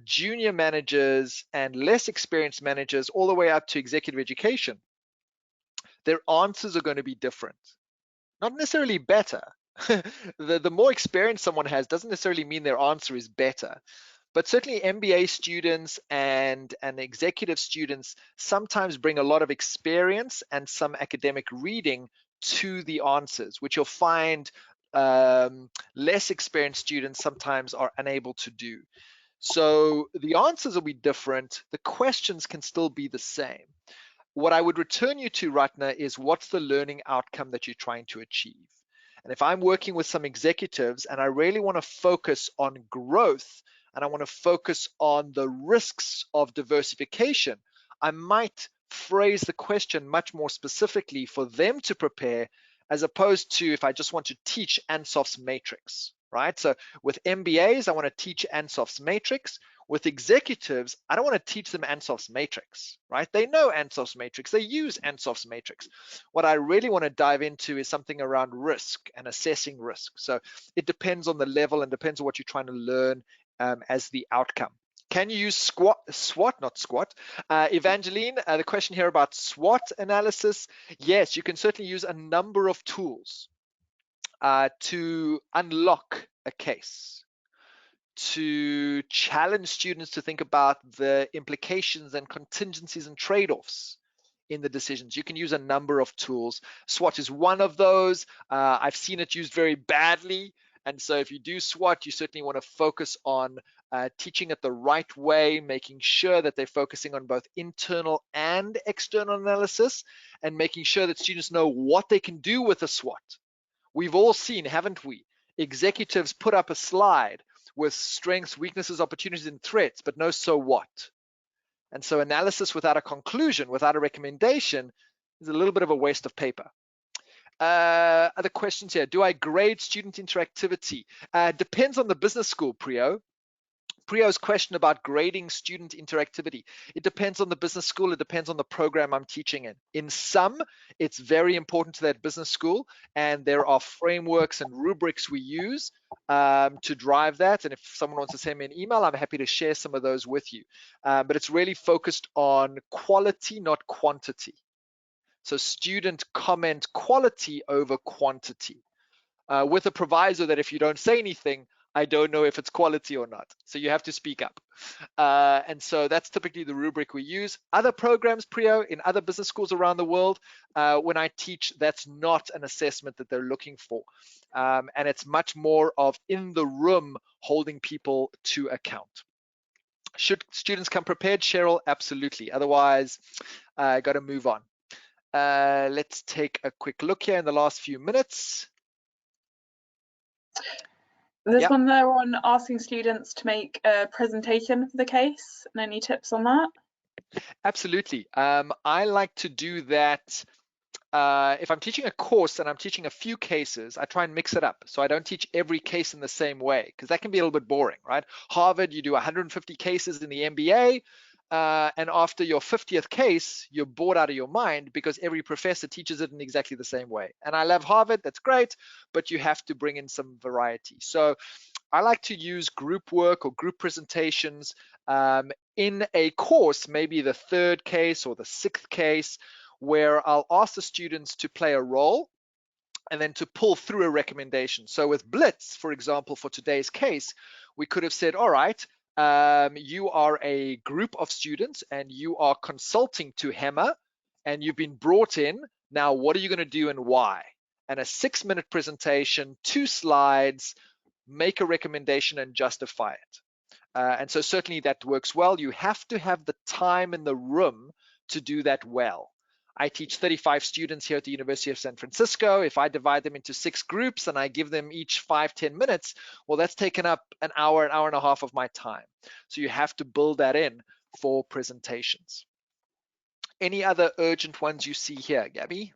junior managers and less experienced managers all the way up to executive education, their answers are going to be different. Not necessarily better. The more experience someone has doesn't necessarily mean their answer is better. But certainly MBA students and executive students sometimes bring a lot of experience and some academic reading to the answers, which you'll find less experienced students sometimes are unable to do. So the answers will be different. The questions can still be the same. What I would return you to, Ratna, is what's the learning outcome that you're trying to achieve? And if I'm working with some executives and I really want to focus on growth and I want to focus on the risks of diversification, I might phrase the question much more specifically for them to prepare, as opposed to if I just want to teach Ansoff's matrix, right? So with MBAs, I want to teach Ansoff's matrix. With executives, I don't want to teach them Ansoff's matrix, right? They know Ansoff's matrix, they use Ansoff's matrix. What I really want to dive into is something around risk and assessing risk. So it depends on the level and depends on what you're trying to learn as the outcome. Can you use SWOT? Evangeline, the question here about SWOT analysis. Yes, you can certainly use a number of tools to unlock a case, to challenge students to think about the implications and contingencies and trade-offs in the decisions. You can use a number of tools. SWOT is one of those. I've seen it used very badly. And so if you do SWOT, you certainly want to focus on teaching it the right way, making sure that they're focusing on both internal and external analysis, and making sure that students know what they can do with a SWOT. We've all seen, haven't we? Executives put up a slide with strengths, weaknesses, opportunities, and threats, but no so what. And so analysis without a conclusion, without a recommendation, is a little bit of a waste of paper. Other questions here. Do I grade student interactivity? Depends on the business school, Priyo. Priyo's question about grading student interactivity. It depends on the business school. It depends on the program I'm teaching in. In some, it's very important to that business school, and there are frameworks and rubrics we use to drive that. And if someone wants to send me an email, I'm happy to share some of those with you. But it's really focused on quality, not quantity. So student comment quality over quantity, with a proviso that if you don't say anything, I don't know if it's quality or not. So you have to speak up. And so that's typically the rubric we use. Other programs, Priyo, in other business schools around the world, when I teach, that's not an assessment that they're looking for. And it's much more of in the room holding people to account. Should students come prepared, Cheryl? Absolutely. Otherwise, got to move on. Let's take a quick look here in the last few minutes. There's one there on asking students to make a presentation for the case, and any tips on that? Absolutely. I like to do that. If I'm teaching a course and I'm teaching a few cases, I try and mix it up. So I don't teach every case in the same way, because that can be a little bit boring, right? Harvard, you do 150 cases in the MBA. And after your 50th case, you're bored out of your mind because every professor teaches it in exactly the same way. And I love Harvard, that's great, but you have to bring in some variety. So I like to use group work or group presentations in a course, maybe the 3rd case or the 6th case, where I'll ask the students to play a role and then to pull through a recommendation. So with Blitz, for example, for today's case, we could have said, all right, you are a group of students and you are consulting to Hammer and you've been brought in. Now, what are you going to do and why? And a 6-minute presentation, 2 slides, make a recommendation and justify it. And so certainly that works well. You have to have the time in the room to do that well. I teach 35 students here at the University of San Francisco. If I divide them into 6 groups and I give them each 5-10 minutes, well, that's taken up an hour and a half of my time. So you have to build that in for presentations. Any other urgent ones you see here, Gabi?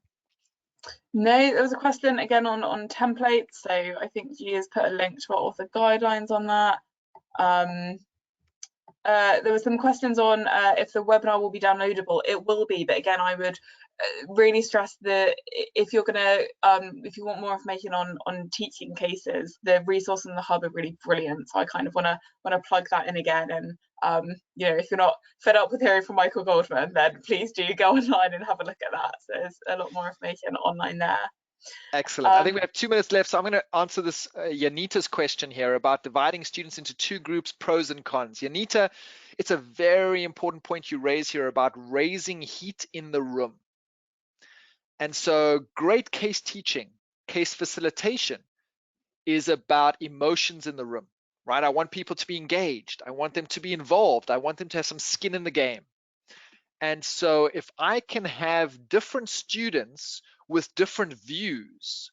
No, there was a question again on templates. So I think G has put a link to our author guidelines on that. There were some questions on if the webinar will be downloadable. It will be, but again, I would really stress that if you're gonna, if you want more information on teaching cases, the resource in the hub are really brilliant. So I kind of wanna plug that in again. And you know, if you're not fed up with hearing from Michael Goldman, then please do go online and have a look at that. So there's a lot more information online there. Excellent. I think we have 2 minutes left, so I'm going to answer this Yanita's question here about dividing students into 2 groups, pros and cons. Yanita, it's a very important point you raise here about raising heat in the room. And so great case teaching, case facilitation is about emotions in the room, right? I want people to be engaged. I want them to be involved. I want them to have some skin in the game. And so if I can have different students with different views,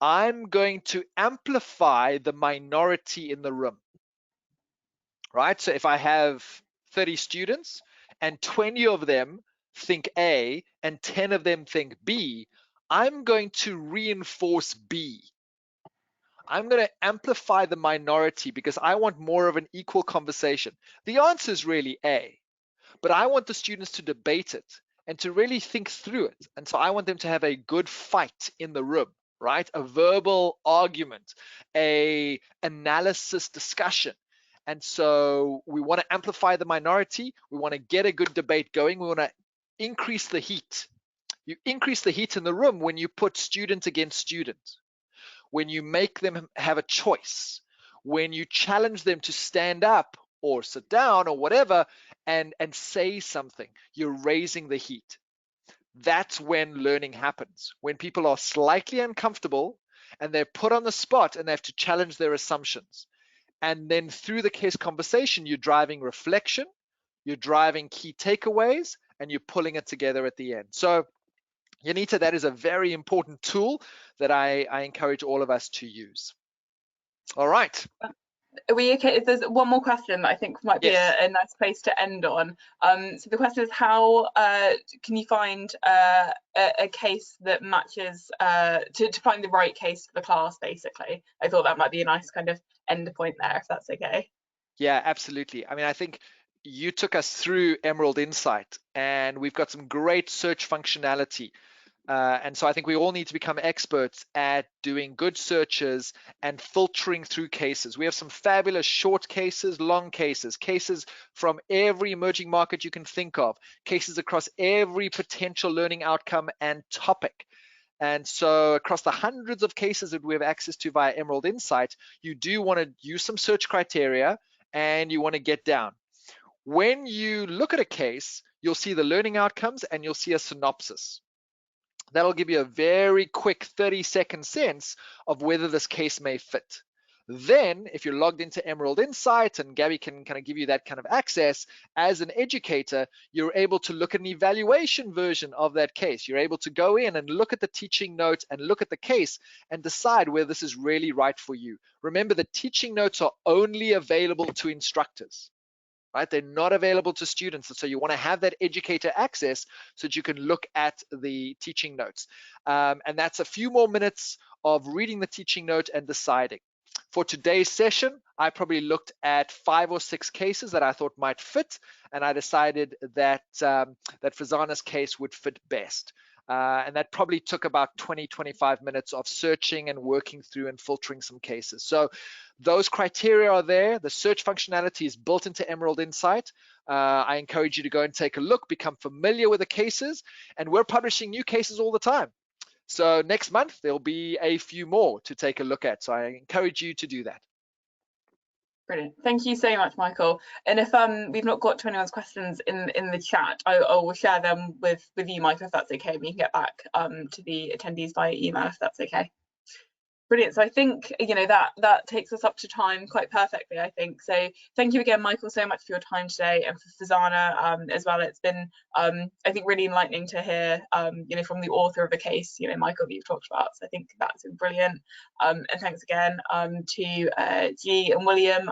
I'm going to amplify the minority in the room, right? So if I have 30 students and 20 of them think A and 10 of them think B, I'm going to reinforce B. I'm going to amplify the minority because I want more of an equal conversation. The answer is really A, but I want the students to debate it and to really think through it. And so I want them to have a good fight in the room, right? A verbal argument, a analysis discussion. And so we want to amplify the minority. We want to get a good debate going. We want to increase the heat. You increase the heat in the room when you put student against student, when you make them have a choice, when you challenge them to stand up or sit down or whatever and say something. You're raising the heat. That's when learning happens, when people are slightly uncomfortable and they're put on the spot and they have to challenge their assumptions. And then through the case conversation, you're driving reflection, you're driving key takeaways, and you're pulling it together at the end. So Yanita, that is a very important tool that I encourage all of us to use. All right. Are we okay? There's one more question that I think might be Yes. a nice place to end on. So the question is, how can you find a case that matches, to find the right case for the class, basically? I thought that might be a nice kind of end point there, if that's okay. Yeah, absolutely. I mean, I think you took us through Emerald Insight, and we've got some great search functionality. And so I think we all need to become experts at doing good searches and filtering through cases. We have some fabulous short cases, long cases, cases from every emerging market you can think of, cases across every potential learning outcome and topic. And so across the hundreds of cases that we have access to via Emerald Insight, you do want to use some search criteria and you want to get down. When you look at a case, you'll see the learning outcomes and you'll see a synopsis. That'll give you a very quick 30-second sense of whether this case may fit. Then, if you're logged into Emerald Insight, and Gabi can kind of give you that kind of access, as an educator, you're able to look at an evaluation version of that case. You're able to go in and look at the teaching notes and look at the case and decide whether this is really right for you. Remember, the teaching notes are only available to instructors. Right? They're not available to students. And so you want to have that educator access so that you can look at the teaching notes. And that's a few more minutes of reading the teaching note and deciding. For today's session, I probably looked at 5 or 6 cases that I thought might fit, and I decided that that Farzana's case would fit best. And that probably took about 20-25 minutes of searching and working through and filtering some cases. So those criteria are there. The search functionality is built into Emerald Insight. I encourage you to go and take a look, become familiar with the cases, and we're publishing new cases all the time. So next month, there'll be a few more to take a look at. So I encourage you to do that. Brilliant. Thank you so much, Michael. And if we've not got to anyone's questions in the chat, I will share them with you, Michael, if that's okay. We can get back to the attendees via email, if that's okay. Brilliant. So I think, you know, that takes us up to time quite perfectly, I think. So thank you again, Michael, so much for your time today, and for Farzana as well. It's been, I think, really enlightening to hear, you know, from the author of a case, you know, Michael, that you've talked about. So I think that's been brilliant. And thanks again to G and William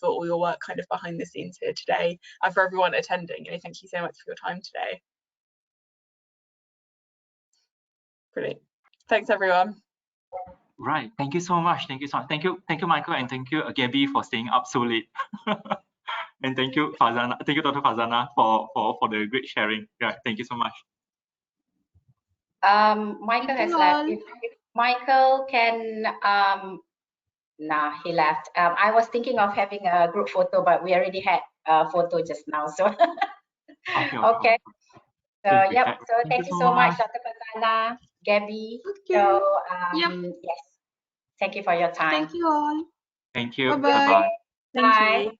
for all your work kind of behind the scenes here today, and for everyone attending. You know, thank you so much for your time today. Brilliant. Thanks, everyone. Right. Thank you so much. Thank you so much. Thank you, Michael, and thank you, Gabi, for staying up so late. And thank you, Farzana. Thank you, Dr. Farzana, for the great sharing. Yeah, thank you so much. Michael has left. If Michael can, nah, he left. I was thinking of having a group photo, but we already had a photo just now. So okay. So yep. So thank you so much, Dr. Farzana, Gabi. Okay. So Yep. yes, thank you for your time. Thank you all. Thank you. Bye-bye. Thank you.